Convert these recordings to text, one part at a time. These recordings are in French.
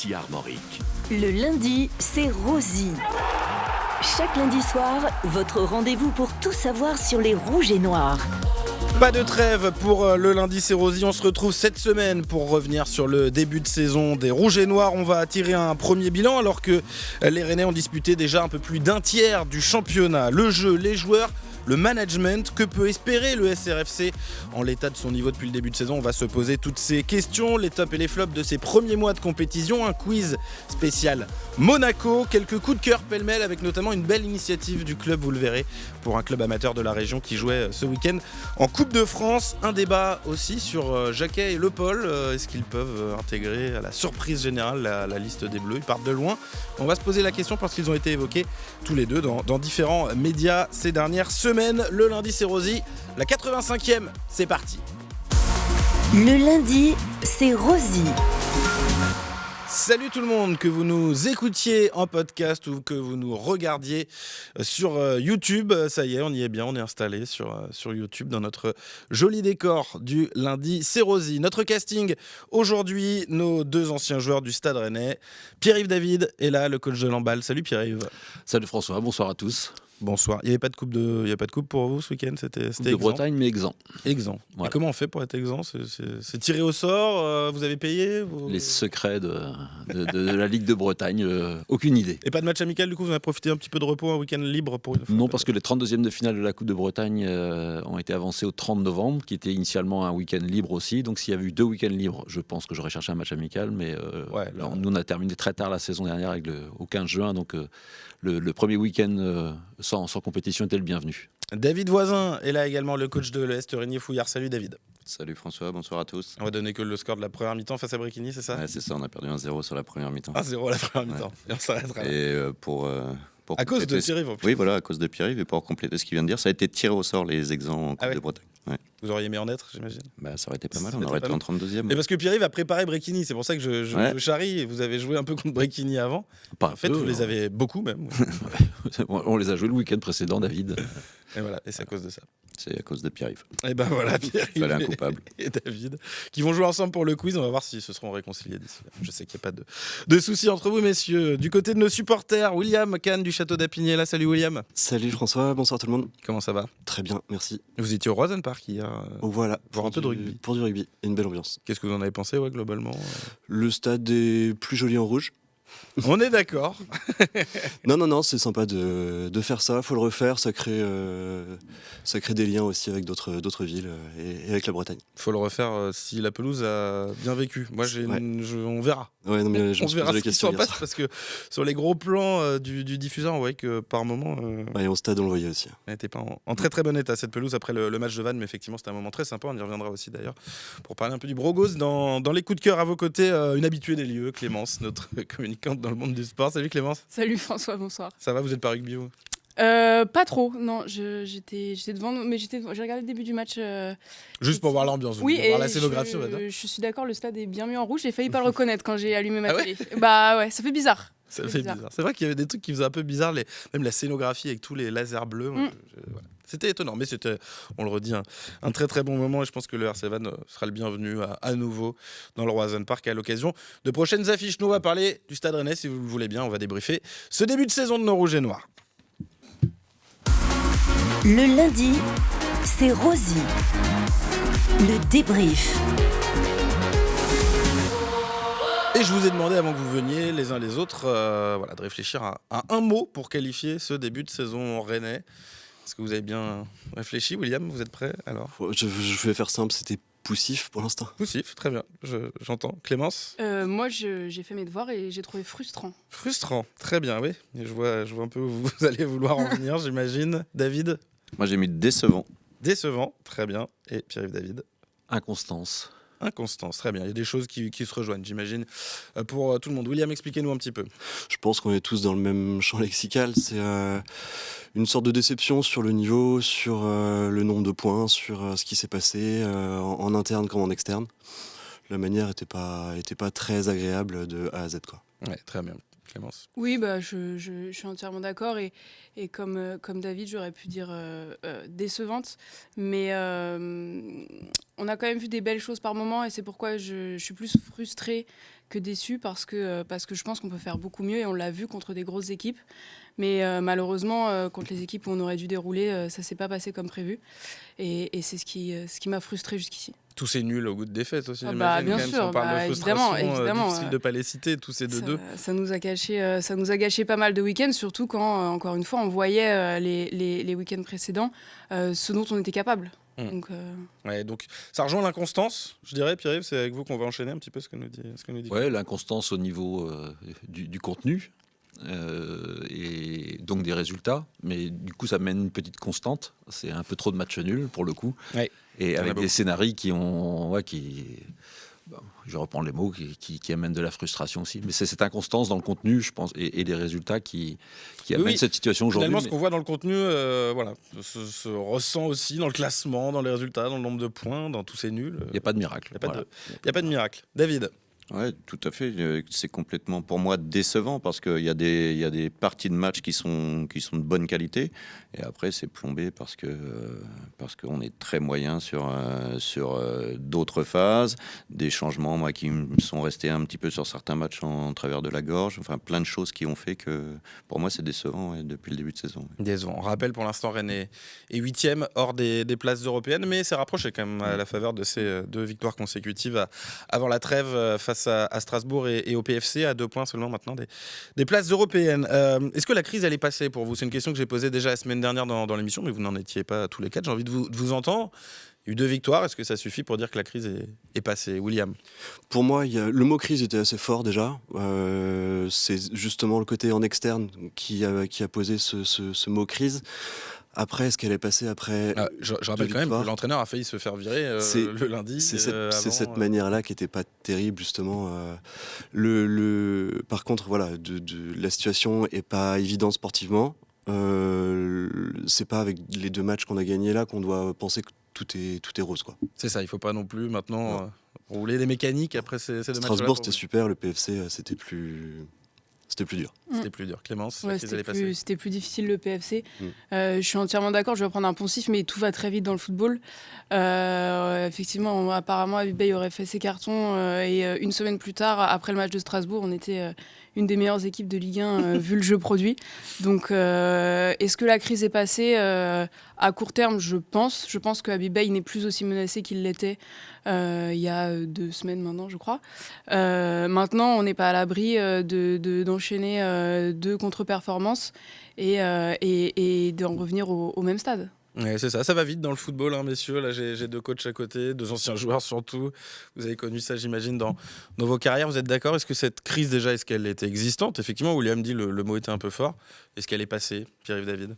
ici Armorique. Le lundi, c'est Rosie. Chaque lundi soir, votre rendez-vous pour tout savoir sur les rouges et noirs. Pas de trêve pour le lundi, c'est Rosie. On se retrouve cette semaine pour revenir sur le début de saison des Rouges et Noirs. On va tirer un premier bilan alors que les Rennais ont disputé déjà un peu plus d'un tiers du championnat. Le jeu, les joueurs, le management, que peut espérer le SRFC en l'état de son niveau depuis le début de saison? On va se poser toutes ces questions, les tops et les flops de ces premiers mois de compétition, un quiz spécial Monaco, quelques coups de cœur pêle-mêle avec notamment une belle initiative du club, vous le verrez, pour un club amateur de la région qui jouait ce week-end en Coupe de France. Un débat aussi sur Jacquet et Le Paul, est-ce qu'ils peuvent intégrer à la surprise générale la liste des Bleus? Ils partent de loin. On va se poser la question parce qu'ils ont été évoqués tous les deux dans différents médias ces dernières semaines. Le lundi, c'est Rosie. La 85e, c'est parti. Le lundi, c'est Rosie. Salut tout le monde, que vous nous écoutiez en podcast ou que vous nous regardiez sur YouTube. Ça y est, on y est bien, on est installé sur YouTube dans notre joli décor du lundi, c'est Rosie. Notre casting aujourd'hui, nos deux anciens joueurs du Stade Rennais. Pierre-Yves David est là, le coach de l'Handball. Salut Pierre-Yves. Salut François, bonsoir à tous. Bonsoir. Il n'y avait pas de coupe pour vous ce week-end? C'était Coupe de Bretagne, mais exempt. Exempt. Voilà. Et comment on fait pour être exempt? C'est tiré au sort? Vous avez payé? Les secrets de la Ligue de Bretagne, aucune idée. Et pas de match amical du coup? Vous avez profité un petit peu de repos, un week-end libre pour une fois? Non, parce que les 32e de finale de la Coupe de Bretagne ont été avancés au 30 novembre, qui était initialement un week-end libre aussi. Donc s'il y avait eu 2 week-ends libres, je pense que j'aurais cherché un match amical. Mais nous, on a terminé très tard la saison dernière au 15 juin. Donc le premier week-end sans compétition était le bienvenu. David Voisin est là également, le coach de l'Est, Régnier-Fouillard. Salut David. Salut François, bonsoir à tous. On va donner que le score de la première mi-temps face à Bréquigny, c'est ça? Ouais, c'est ça, on a perdu 1-0 sur la première mi-temps. 1-0 la première mi-temps, et on s'arrêtera là. Et pour à cause de Pierre-Yves en plus. Oui, voilà, à cause de Pierre-Yves. Et pour compléter ce qu'il vient de dire, ça a été tiré au sort les exempts en Coupe de Bretagne. Ouais. Vous auriez aimé en être, j'imagine? Ça aurait été pas mal, on aurait été en 32e. Mais parce que Pierre-Yves a préparé Bréquigny, c'est pour ça que je charrie. Vous avez joué un peu contre Bréquigny avant. En fait, vous les avez beaucoup même. On les a joués le week-end précédent, David. Et voilà, et c'est à cause de ça. C'est à cause de Pierre-Yves. Et ben voilà, Pierre-Yves un coupable. Et David, qui vont jouer ensemble pour le quiz. On va voir s'ils se seront réconciliés d'ici là. Je sais qu'il n'y a pas de soucis entre vous, messieurs. Du côté de nos supporters, William Kahn du Château d'Apigné. Là, salut William. Salut François, bonsoir tout le monde. Comment ça va? Très bien, merci. Vous étiez au Roison Park hier. Voilà, voir un peu de rugby. Pour du rugby, et une belle ambiance. Qu'est-ce que vous en avez pensé, globalement? Le stade est plus joli en rouge. On est d'accord. Non, c'est sympa de faire ça, faut le refaire, ça crée des liens aussi avec d'autres villes et avec la Bretagne. Faut le refaire si la pelouse a bien vécu. Moi, on verra. Ouais, non, mais on verra ce qui s'en passe parce que sur les gros plans du diffuseur, on voyait que par moment... et au stade, on le voyait aussi. Elle n'était pas en très très bon état, cette pelouse, après le match de Vannes, mais effectivement, c'était un moment très sympa. On y reviendra aussi d'ailleurs pour parler un peu du Brogos dans les coups de cœur à vos côtés. Une habituée des lieux, Clémence, notre communicante dans le monde du sport. Salut Clémence. Salut François, bonsoir. Ça va, vous êtes pas rugby vous? Pas trop, non. J'étais devant, mais j'ai regardé le début du match. Juste pour voir l'ambiance, oui, pour voir la scénographie, on va dire. Je suis d'accord, le stade est bien mis en rouge. J'ai failli pas le reconnaître quand j'ai allumé ma télé. Bah ouais, ça fait bizarre. Ça fait bizarre. C'est vrai qu'il y avait des trucs qui faisaient un peu bizarre, même la scénographie avec tous les lasers bleus. Voilà. C'était étonnant, mais c'était, on le redit, un très très bon moment. Et je pense que le RC Vannes sera le bienvenu à nouveau dans le Roison Park à l'occasion de prochaines affiches. Nous, on va parler du Stade Rennais, si vous le voulez bien. On va débriefer ce début de saison de nos Rouges et Noirs. Le lundi, c'est Rosie. Le débrief. Et je vous ai demandé avant que vous veniez les uns les autres de réfléchir à un mot pour qualifier ce début de saison rennais. Est-ce que vous avez bien réfléchi, William? Vous êtes prêt alors? Je vais faire simple, c'était poussif pour l'instant. Poussif, très bien, j'entends. Clémence? Moi, j'ai fait mes devoirs et j'ai trouvé frustrant. Frustrant, très bien, oui. Et je vois un peu où vous allez vouloir en venir, j'imagine. David? Moi, j'ai mis décevant. Décevant, très bien. Et Pierre-Yves David? Inconstance. Inconstance, très bien. Il y a des choses qui se rejoignent, j'imagine, pour tout le monde. William, expliquez-nous un petit peu. Je pense qu'on est tous dans le même champ lexical. C'est une sorte de déception sur le niveau, sur le nombre de points, sur ce qui s'est passé en interne comme en externe. La manière n'était pas très agréable de A à Z, quoi. Ouais, très bien. Clémence? Oui, je suis entièrement d'accord et comme David, j'aurais pu dire décevante, mais on a quand même vu des belles choses par moment et c'est pourquoi je suis plus frustrée que déçu parce que je pense qu'on peut faire beaucoup mieux et on l'a vu contre des grosses équipes. Mais malheureusement, contre les équipes où on aurait dû dérouler, ça s'est pas passé comme prévu. Et c'est ce qui m'a frustré jusqu'ici. Tous ces nuls au goût de défaite aussi, bien quand même, sûr, si on parle de frustration, évidemment, difficile de ne pas les citer, tous ces 2-2. Ça nous a gâché pas mal de week-ends, surtout quand, encore une fois, on voyait les week-ends précédents ce dont on était capable. Donc, donc ça rejoint l'inconstance, je dirais, Pierre-Yves, c'est avec vous qu'on va enchaîner un petit peu ce que nous dit. Ouais, l'inconstance au niveau du contenu. Et donc des résultats, mais du coup ça mène une petite constante. C'est un peu trop de matchs nuls pour le coup, et avec des scénarios je reprends les mots, qui amènent de la frustration aussi. Mais c'est cette inconstance dans le contenu, je pense, et des résultats qui amènent cette situation aujourd'hui. Finalement, ce qu'on voit dans le contenu, se ressent aussi dans le classement, dans les résultats, dans le nombre de points, dans tous ces nuls. Il n'y a pas de miracle. Il n'y a pas de miracle. David? Oui, tout à fait. C'est complètement, pour moi, décevant parce qu'il y a des parties de match qui sont de bonne qualité, et après c'est plombé parce qu'on est très moyen sur d'autres phases, des changements qui me sont restés un petit peu sur certains matchs en travers de la gorge, enfin plein de choses qui ont fait que pour moi c'est décevant depuis le début de saison. Décevant. On rappelle, pour l'instant, Rennes est 8e hors des places européennes, mais c'est rapproché quand même à la faveur de ces 2 victoires consécutives avant la trêve face à Strasbourg et au PFC, à 2 points seulement maintenant des places européennes. Est-ce que la crise elle est passée pour vous? C'est une question que j'ai posée déjà la semaine dernière dans l'émission, mais vous n'en étiez pas tous les 4. J'ai envie de vous entendre. Il y a eu 2 victoires. Est-ce que ça suffit pour dire que la crise est passée? William? Pour moi, le mot crise était assez fort déjà. C'est justement le côté en externe qui a posé ce mot crise. Après, est-ce qu'elle est passée après? Je rappelle quand même que l'entraîneur a failli se faire virer le lundi. C'est cette manière-là qui n'était pas terrible, justement. Par contre, voilà, la situation n'est pas évidente sportivement. C'est pas avec les 2 matchs qu'on a gagnés là qu'on doit penser que tout est rose, quoi. C'est ça, il ne faut pas non plus maintenant rouler les mécaniques après ces 2 matchs. Strasbourg, c'était super. Le PFC, c'était plus dur. C'était plus dur. Clémence, la crise elle est passée. C'était plus difficile le PFC. Je suis entièrement d'accord, je vais prendre un poncif, mais tout va très vite dans le football. Effectivement, apparemment, Habib Beye aurait fait ses cartons et une semaine plus tard, après le match de Strasbourg, on était une des meilleures équipes de Ligue 1 vu le jeu produit. Donc, est-ce que la crise est passée à court terme? Je pense que Habib Beye n'est plus aussi menacé qu'il l'était il y a 2 semaines maintenant, je crois. Maintenant, on n'est pas à l'abri d'enchaîner 2 contre-performances et d'en revenir au même stade. Ouais, c'est ça va vite dans le football, hein, messieurs. Là, j'ai 2 coachs à côté, 2 anciens joueurs surtout. Vous avez connu ça, j'imagine, dans vos carrières. Vous êtes d'accord? Est-ce que cette crise, déjà, est-ce qu'elle était existante? Effectivement, William dit le mot était un peu fort. Est-ce qu'elle est passée, Pierre-Yves David?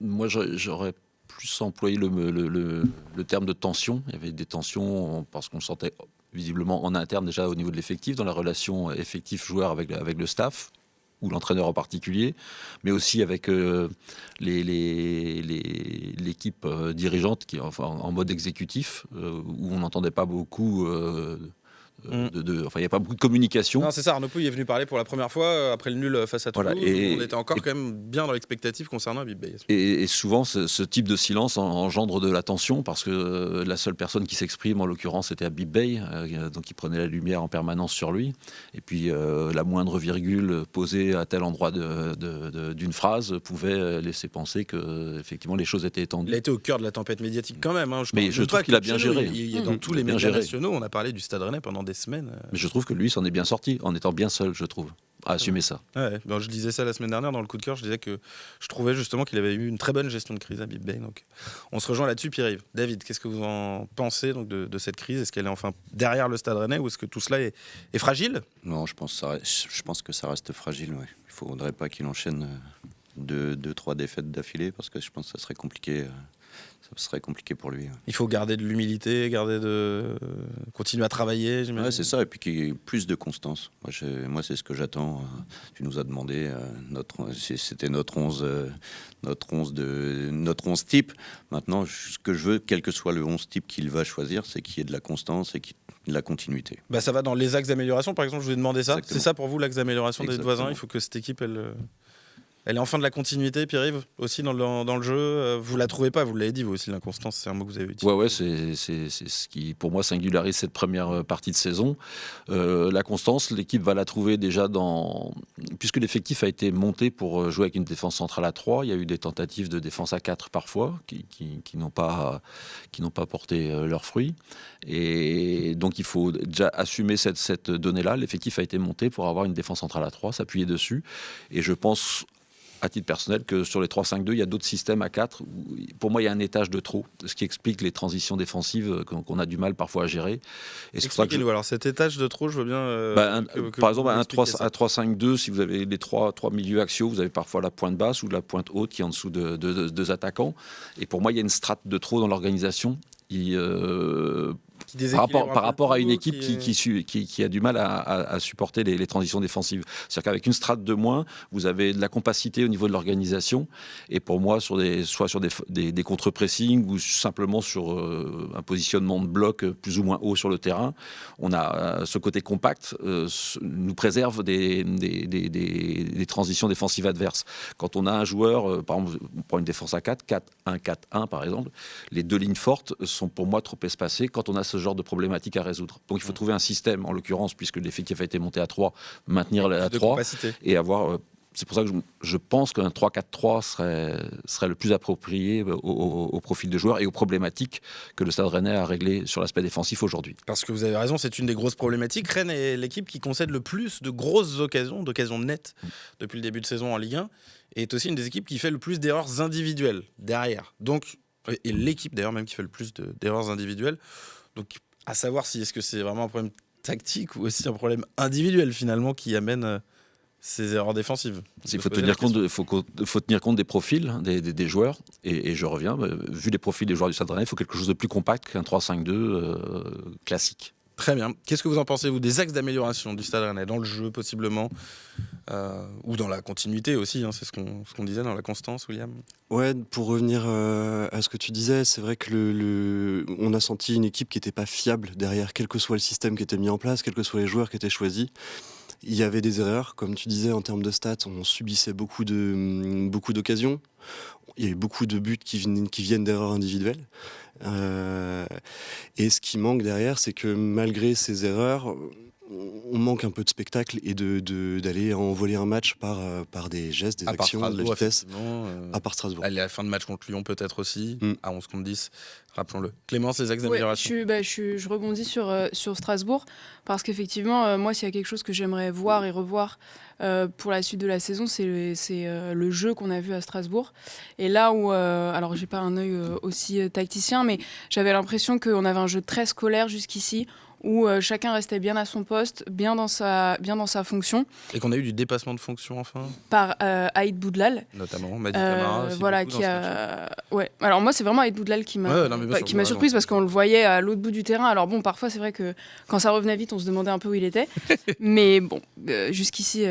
Moi, j'aurais plus employé le terme de tension. Il y avait des tensions parce qu'on sentait visiblement en interne déjà au niveau de l'effectif, dans la relation effectif-joueur avec le staff, ou l'entraîneur en particulier, mais aussi avec l'équipe dirigeante qui, en mode exécutif, où on n'entendait pas beaucoup. Il n'y a pas beaucoup de communication. Non, c'est ça. Arnaud Pouille est venu parler pour la première fois après le nul face à Toulouse. Voilà, on était encore quand même bien dans l'expectative concernant Habib Beye. Et souvent, ce type de silence engendre de la tension parce que la seule personne qui s'exprime, en l'occurrence, c'était Habib Beye, donc il prenait la lumière en permanence sur lui. Et puis, la moindre virgule posée à tel endroit d'une phrase pouvait laisser penser que, effectivement, les choses étaient étendues. Il a été au cœur de la tempête médiatique quand même. Mais je trouve qu'il a bien géré. Dans tous les médias nationaux, on a parlé du Stade Rennais pendant des semaines. Mais je trouve que lui s'en est bien sorti, en étant bien seul, je trouve, à assumer ça. Ouais, je disais ça la semaine dernière dans le coup de cœur, je disais que je trouvais justement qu'il avait eu une très bonne gestion de crise à Habib Beye. Donc on se rejoint là-dessus, Pierre-Yves. David, qu'est-ce que vous en pensez donc, de cette crise? Est-ce qu'elle est enfin derrière le Stade Rennais ou est-ce que tout cela est fragile? Non, je pense que ça reste fragile. Ouais. Il ne faudrait pas qu'il enchaîne 2-3 défaites d'affilée parce que je pense que ça serait compliqué. Ça serait compliqué pour lui. Il faut garder de l'humilité, continuer à travailler, j'imagine. Ouais, c'est ça, et puis qu'il y ait plus de constance. Moi, c'est ce que j'attends. Tu nous as demandé, c'était notre 11 type. Maintenant, ce que je veux, quel que soit le 11 type qu'il va choisir, c'est qu'il y ait de la constance et de la continuité. Ça va dans les axes d'amélioration, par exemple, je vous ai demandé ça. Exactement. C'est ça pour vous l'axe d'amélioration des voisins? Il faut que cette équipe, Elle est en fin de la continuité, Pierre-Yves, aussi dans le jeu. Vous la trouvez pas, vous l'avez dit, vous aussi, l'inconstance, c'est un mot que vous avez utilisé. Ouais, c'est ce qui, pour moi, singularise cette première partie de saison. La constance, l'équipe va la trouver déjà puisque l'effectif a été monté pour jouer avec une défense centrale à 3, il y a eu des tentatives de défense à 4 parfois, qui n'ont pas porté leurs fruits. Et donc, il faut déjà assumer cette donnée-là. L'effectif a été monté pour avoir une défense centrale à 3, s'appuyer dessus. Et je pense, à titre personnel, que sur les 3-5-2, il y a d'autres systèmes à 4. Pour moi, il y a un étage de trop, ce qui explique les transitions défensives qu'on a du mal parfois à gérer. Et expliquez-nous, alors cet étage de trop, je veux bien... par exemple, un 3-5-2, si vous avez les trois milieux axiaux, vous avez parfois la pointe basse ou la pointe haute qui est en dessous de deux attaquants. Et pour moi, il y a une strate de trop dans l'organisation. Par rapport à une équipe qui a du mal à supporter les transitions défensives. C'est-à-dire qu'avec une strate de moins, vous avez de la compacité au niveau de l'organisation. Et pour moi, soit sur des contre-pressing ou simplement sur un positionnement de bloc plus ou moins haut sur le terrain, on a ce côté compact nous préserve des transitions défensives adverses. Quand on a un joueur, par exemple, on prend une défense à 4, 4-1, 4-1 par exemple, les deux lignes fortes sont pour moi trop espacées quand on a ce genre de problématique à résoudre. Donc il faut trouver un système, en l'occurrence, puisque l'effectif a été monté à 3, maintenir à 3 et avoir... c'est pour ça que je pense qu'un 3-4-3 serait le plus approprié au profil de joueurs et aux problématiques que le Stade Rennais a réglées sur l'aspect défensif aujourd'hui. Parce que vous avez raison, c'est une des grosses problématiques. Rennes est l'équipe qui concède le plus de grosses d'occasions nettes depuis le début de saison en Ligue 1 et est aussi une des équipes qui fait le plus d'erreurs individuelles derrière. Donc, et l'équipe d'ailleurs même qui fait le plus d'erreurs individuelles. Donc, à savoir si est-ce que c'est vraiment un problème tactique ou aussi un problème individuel finalement qui amène ces erreurs défensives. Il faut tenir compte des profils des joueurs et je reviens, vu les profils des joueurs du Stade Rennais, il faut quelque chose de plus compact qu'un 3-5-2 classique. Très bien. Qu'est-ce que vous en pensez, vous, des axes d'amélioration du Stade Rennais, dans le jeu possiblement, ou dans la continuité aussi, hein, c'est ce qu'on disait, dans la constance, William? Ouais, pour revenir à ce que tu disais, c'est vrai que on a senti une équipe qui n'était pas fiable derrière, quel que soit le système qui était mis en place, quels que soient les joueurs qui étaient choisis. Il y avait des erreurs, comme tu disais, en termes de stats, on subissait beaucoup d'occasions. Il y a eu beaucoup de buts qui viennent d'erreurs individuelles. Et ce qui manque derrière, c'est que malgré ces erreurs, on manque un peu de spectacle et d'aller envoler un match par des gestes, des actions, de la vitesse. À part Strasbourg. À la fin de match contre Lyon peut-être aussi, à 11 contre 10, rappelons-le. Clément, ces axes d'amélioration. Je rebondis sur Strasbourg, parce qu'effectivement, moi, s'il y a quelque chose que j'aimerais voir et revoir pour la suite de la saison, c'est le jeu qu'on a vu à Strasbourg. Et là où, alors j'ai pas un œil aussi tacticien, mais j'avais l'impression qu'on avait un jeu très scolaire jusqu'ici, où chacun restait bien à son poste, bien dans sa fonction. Et qu'on a eu du dépassement de fonction enfin. Par Aïd Boudlal. Notamment, Madi Camara. Voilà, qui a... Ouais. Alors moi, c'est vraiment Aïd Boudlal qui m'a surprise, parce qu'on le voyait à l'autre bout du terrain. Alors bon, parfois, c'est vrai que quand ça revenait vite, on se demandait un peu où il était. Mais bon, jusqu'ici,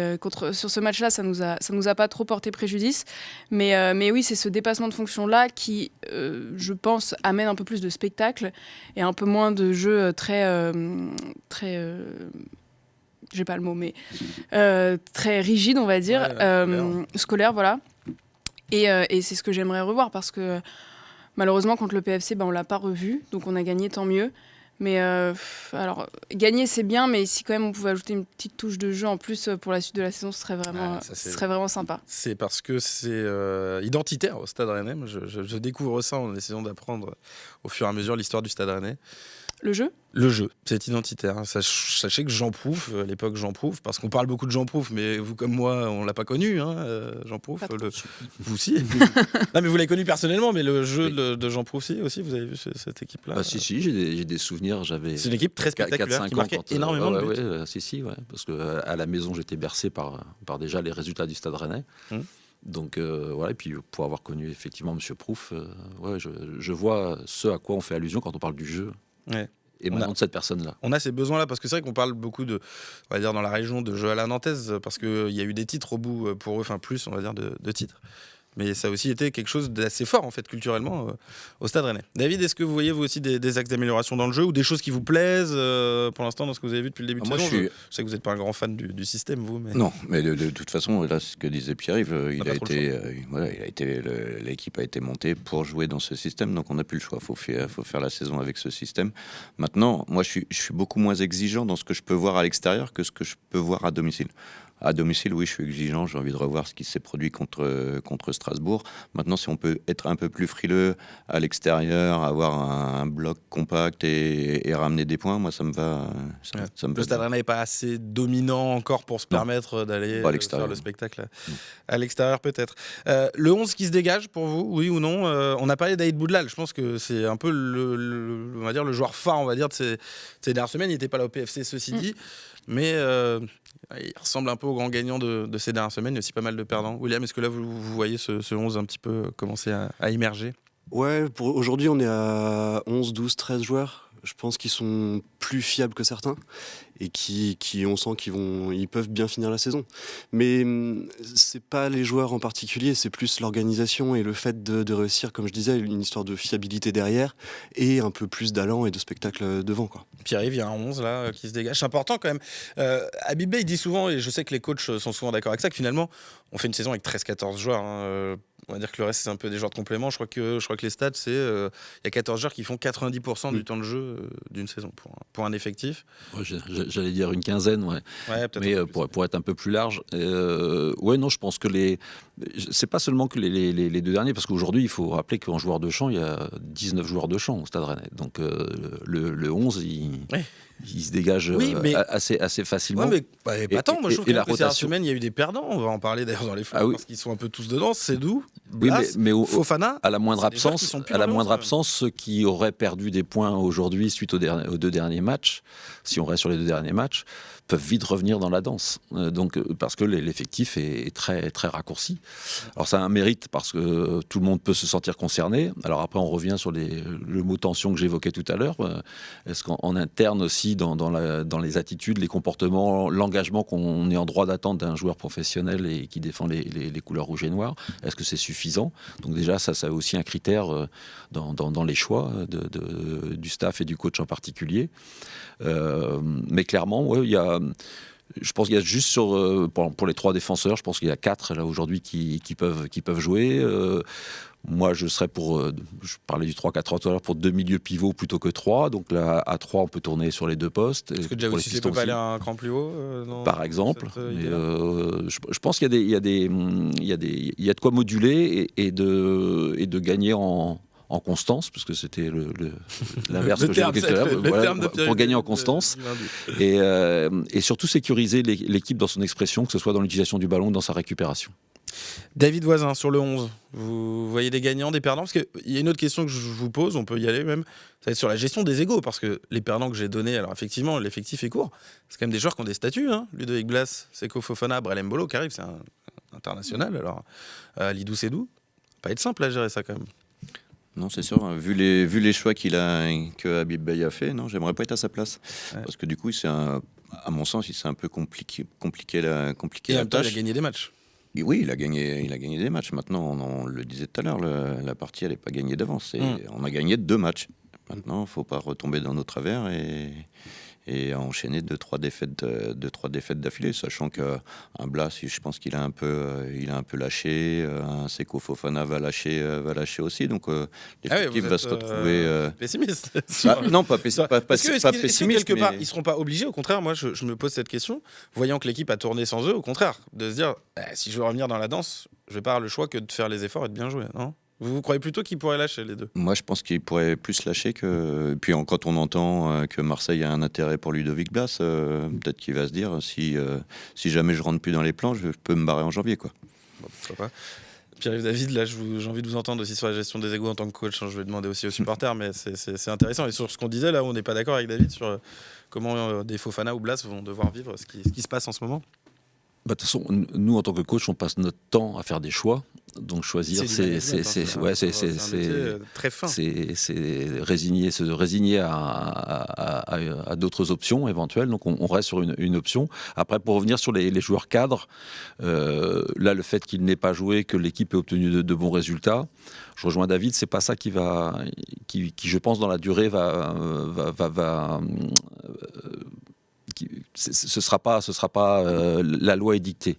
sur ce match-là, ça nous a pas trop porté préjudice. Mais oui, c'est ce dépassement de fonction-là qui, je pense, amène un peu plus de spectacle et un peu moins de jeu très j'ai pas le mot, mais très rigide, on va dire, scolaire, voilà. Et c'est ce que j'aimerais revoir, parce que malheureusement contre le PFC, on l'a pas revu, donc on a gagné, tant mieux. Mais alors gagner c'est bien, mais si quand même on pouvait ajouter une petite touche de jeu en plus pour la suite de la saison, ce serait vraiment sympa. C'est parce que c'est identitaire au Stade Rennais. Je découvre ça en essayant d'apprendre au fur et à mesure l'histoire du Stade Rennais. Le jeu ? Le jeu, c'est identitaire. Sachez que Jean Prouff, à l'époque Jean Prouff, parce qu'on parle beaucoup de Jean Prouff, mais vous comme moi, on l'a pas connu, Jean Prouff. Vous aussi. Non, mais vous l'avez connu personnellement, mais le jeu de Jean Prouff aussi, vous avez vu cette équipe-là? Si, j'ai des souvenirs. C'est une équipe très spectaculaire qui marquait énormément de buts. Parce qu'à la maison, j'étais bercé par déjà les résultats du Stade Rennais. Donc voilà, et puis pour avoir connu effectivement M. Prouff, je vois ce à quoi on fait allusion quand on parle du jeu. Ouais. Et maintenant de cette personne-là. On a ces besoins-là, parce que c'est vrai qu'on parle beaucoup on va dire dans la région de jeu à la nantaise, parce qu'il y a eu des titres au bout pour eux, enfin plus, on va dire, de titres. Mais ça a aussi été quelque chose d'assez fort en fait culturellement au Stade Rennais. David, est-ce que vous voyez vous aussi des axes d'amélioration dans le jeu ou des choses qui vous plaisent pour l'instant dans ce que vous avez vu depuis le début de saison? Je sais que vous n'êtes pas un grand fan du système, vous. Mais... Non, mais de toute façon, là, ce que disait Pierre-Yves, l'équipe a été montée pour jouer dans ce système, donc on n'a plus le choix. Faut faire la saison avec ce système. Maintenant, moi, je suis beaucoup moins exigeant dans ce que je peux voir à l'extérieur que ce que je peux voir à domicile. À domicile, oui, je suis exigeant. J'ai envie de revoir ce qui s'est produit contre Strasbourg. Maintenant, si on peut être un peu plus frileux à l'extérieur, avoir un bloc compact et ramener des points, moi, ça me va. Le Stade Rennais n'est pas assez dominant encore pour se permettre d'aller faire le spectacle à l'extérieur, peut-être. Le 11 qui se dégage pour vous, oui ou non? On a parlé d'Aïd Boudlal. Je pense que c'est un peu on va dire, le joueur phare, on va dire, de ces dernières semaines. Il n'était pas là au PFC, ceci dit. Mais il ressemble un peu au grand gagnant de ces dernières semaines. Il y a aussi pas mal de perdants. William, est-ce que là, vous voyez ce 11 un petit peu commencer à émerger? Ouais, aujourd'hui, on est à 11, 12, 13 joueurs. Je pense qu'ils sont plus fiables que certains et on sent qu'ils peuvent bien finir la saison. Mais c'est pas les joueurs en particulier, c'est plus l'organisation et le fait de réussir, comme je disais, une histoire de fiabilité derrière et un peu plus d'allant et de spectacle devant, quoi. Pierre-Yves, il y a un 11 là qui se dégage. C'est important quand même. Habib Bey, il dit souvent, et je sais que les coachs sont souvent d'accord avec ça, que finalement, on fait une saison avec 13-14 joueurs. On va dire que le reste, c'est un peu des joueurs de complément. Je crois que les stats, c'est il y a 14 joueurs qui font 90% du temps de jeu d'une saison pour un effectif. Ouais, j'allais dire une quinzaine, ouais. Mais pour être un peu plus large, non, je pense que c'est pas seulement que les deux derniers, parce qu'aujourd'hui, il faut rappeler qu'en joueur de champ, il y a 19 joueurs de champ au Stade Rennais. Donc le 11, il se dégage assez facilement. Ouais, mais pas tant. Moi, je trouve que cette semaine, il y a eu des perdants. On va en parler d'ailleurs dans les fonds, parce qu'ils sont un peu tous dedans. C'est d'où mais Fofana. À la moindre absence, ceux qui auraient perdu des points aujourd'hui suite aux deux derniers matchs, si on reste sur les deux derniers matchs, peuvent vite revenir dans la danse. Parce que l'effectif est très, très raccourci. Alors, ça a un mérite parce que tout le monde peut se sentir concerné. Alors après, on revient sur le mot tension que j'évoquais tout à l'heure. Est-ce qu'en interne aussi, dans les attitudes, les comportements, l'engagement qu'on est en droit d'attendre d'un joueur professionnel et qui défend les couleurs rouges et noires, est-ce que c'est suffisant? Donc déjà, ça a aussi un critère dans les choix du staff et du coach en particulier. Mais clairement, je pense qu'il y a juste pour les trois défenseurs, je pense qu'il y a 4 là aujourd'hui qui peuvent jouer. Moi, je serais je parlais du 3-4 tout à l'heure, pour 2 milieux pivots plutôt que 3. Donc là, à 3, on peut tourner sur les 2 postes. Est-ce que Diao Cissé peut pas aller un cran plus haut par exemple. Je pense qu'il y a de quoi moduler et de gagner en constance, parce que c'était l'inverse que j'évoquais tout à l'heure, pour gagner en constance, et surtout sécuriser l'équipe dans son expression, que ce soit dans l'utilisation du ballon ou dans sa récupération. David Voisin, sur le 11, vous voyez des gagnants, des perdants? Parce qu'il y a une autre question que je vous pose, on peut y aller même, ça va être sur la gestion des égos, parce que les perdants que j'ai donnés, alors effectivement, l'effectif est court, c'est quand même des joueurs qui ont des statuts, Ludovic Blas, Seko Fofana, Brelem Bolo, qui arrive, c'est un international, alors Lidou Sedou, pas être simple à gérer ça quand même. Non, c'est sûr. Vu les choix que Habib Bey a fait, non, j'aimerais pas être à sa place, parce que du coup, à mon sens, il s'est un peu compliqué la tâche. Il a gagné des matchs. Et oui, il a gagné des matchs. Maintenant, on le disait tout à l'heure, la partie, elle n'est pas gagnée d'avance. On a gagné 2 matchs. Maintenant, il ne faut pas retomber dans nos travers et enchaîner 2-3 défaites d'affilée, sachant qu'un Blas, je pense qu'il a un peu lâché, un Seko Fofana va lâcher aussi, donc l'effectif va se retrouver pessimiste. Non, pas pessimiste, quelque part ils seront pas obligés, au contraire. Moi, je me pose cette question, voyant que l'équipe a tourné sans eux, au contraire, de se dire si je veux revenir dans la danse, je vais pas avoir le choix que de faire les efforts et de bien jouer, non? Vous croyez plutôt qu'ils pourraient lâcher les deux? Moi, je pense qu'ils pourraient plus lâcher que... Puis quand on entend que Marseille a un intérêt pour Ludovic Blas, peut-être qu'il va se dire si jamais je rentre plus dans les plans, je peux me barrer en janvier, quoi. Bon, pourquoi pas. Pierre-Yves David, là, j'ai envie de vous entendre aussi sur la gestion des égos en tant que coach. Je vais demander aussi aux supporters, mais c'est intéressant. Et sur ce qu'on disait, là, on n'est pas d'accord avec David sur comment des Fofana ou Blas vont devoir vivre ce qui se passe en ce moment. De toute façon, nous, en tant que coach, on passe notre temps à faire des choix. Donc choisir, c'est très fin. C'est se résigner à d'autres options éventuelles. Donc on reste sur une option. Après, pour revenir sur les joueurs cadres, là, le fait qu'il n'ait pas joué, que l'équipe ait obtenu de bons résultats, je rejoins David. C'est pas ça qui je pense, dans la durée, ce sera pas la loi édictée.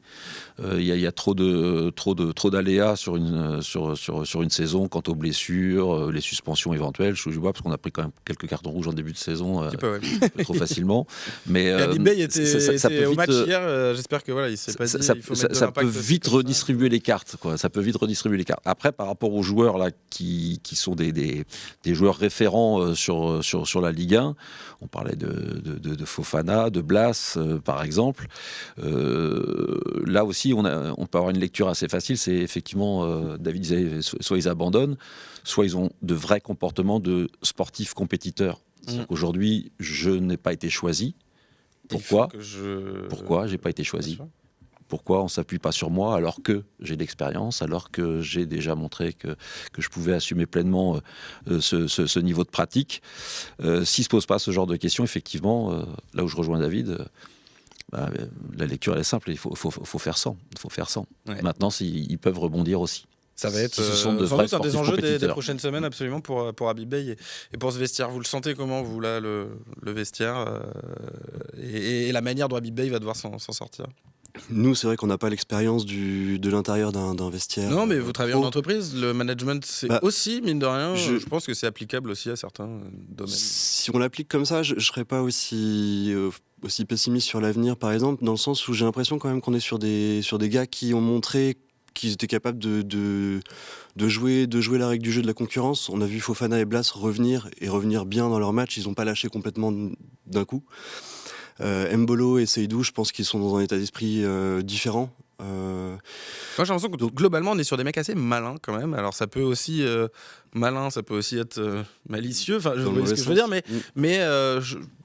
Il y a trop d'aléas sur une saison quant aux blessures, les suspensions éventuelles. Je vois parce qu'on a pris quand même quelques cartons rouges en début de saison, trop facilement. Mais Bay était peut au match hier. J'espère que voilà, il s'est pas dit. Ça peut vite redistribuer les cartes, quoi. Ça peut vite redistribuer les cartes. Après, par rapport aux joueurs là qui sont des joueurs référents sur la Ligue 1, on parlait de Fofana, de Blas, par exemple. Là aussi, on peut avoir une lecture assez facile. C'est effectivement, David disait, soit ils abandonnent, soit ils ont de vrais comportements de sportifs compétiteurs. C'est-à-dire qu'aujourd'hui, je n'ai pas été choisi. Pourquoi j'ai pas été choisi? Pourquoi on ne s'appuie pas sur moi alors que j'ai de l'expérience, alors que j'ai déjà montré que je pouvais assumer pleinement ce niveau de pratique. S'il ne se pose pas ce genre de questions, effectivement, là où je rejoins David, la lecture elle est simple, il faut faire sans. Ouais. Maintenant, ils peuvent rebondir aussi. Ça va être sans doute un des enjeux des prochaines semaines, absolument, pour Habib Beye et pour ce vestiaire. Vous le sentez comment, vous, là, le vestiaire et la manière dont Habib Beye va devoir s'en sortir? Nous, c'est vrai qu'on n'a pas l'expérience de l'intérieur d'un vestiaire. Non, mais vous travaillez en entreprise, le management, c'est aussi, mine de rien, je pense que c'est applicable aussi à certains domaines. Si on l'applique comme ça, je ne serais pas aussi pessimiste sur l'avenir, par exemple, dans le sens où j'ai l'impression quand même qu'on est sur des gars qui ont montré qu'ils étaient capables de jouer la règle du jeu de la concurrence. On a vu Fofana et Blas revenir bien dans leur match. Ils n'ont pas lâché complètement d'un coup. Mbolo et Seydou, je pense qu'ils sont dans un état d'esprit différent. Moi, j'ai l'impression que globalement, on est sur des mecs assez malins quand même. Alors, ça peut aussi malin, ça peut aussi être malicieux. Enfin, je vois ce que je veux dire, mais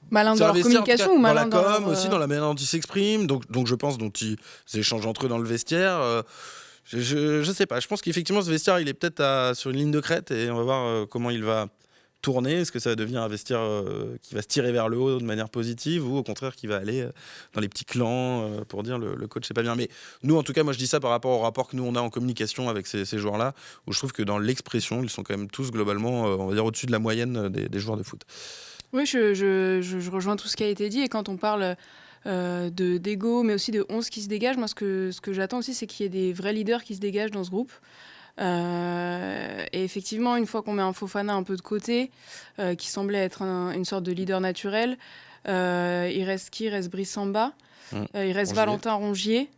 malin dans leur communication ou malin dans la com, aussi dans la manière dont ils s'expriment. Donc, je pense dont ils échangent entre eux dans le vestiaire. Je sais pas. Je pense qu'effectivement, ce vestiaire, il est peut-être sur une ligne de crête et on va voir comment il va tourner. Est-ce que ça va devenir un vestiaire qui va se tirer vers le haut de manière positive ou au contraire qui va aller dans les petits clans pour dire le coach c'est pas bien. Mais nous, en tout cas, moi je dis ça par rapport au rapport que nous on a en communication avec ces joueurs-là, où je trouve que dans l'expression, ils sont quand même tous globalement, on va dire, au-dessus de la moyenne des joueurs de foot. Oui, je rejoins tout ce qui a été dit. Et quand on parle d'ego, mais aussi de 11 qui se dégagent, moi ce que j'attends aussi, c'est qu'il y ait des vrais leaders qui se dégagent dans ce groupe. Et effectivement, une fois qu'on met un Fofana un peu de côté, qui semblait être une sorte de leader naturel, il reste qui? Il reste Brice Samba, il reste Valentin Rongier.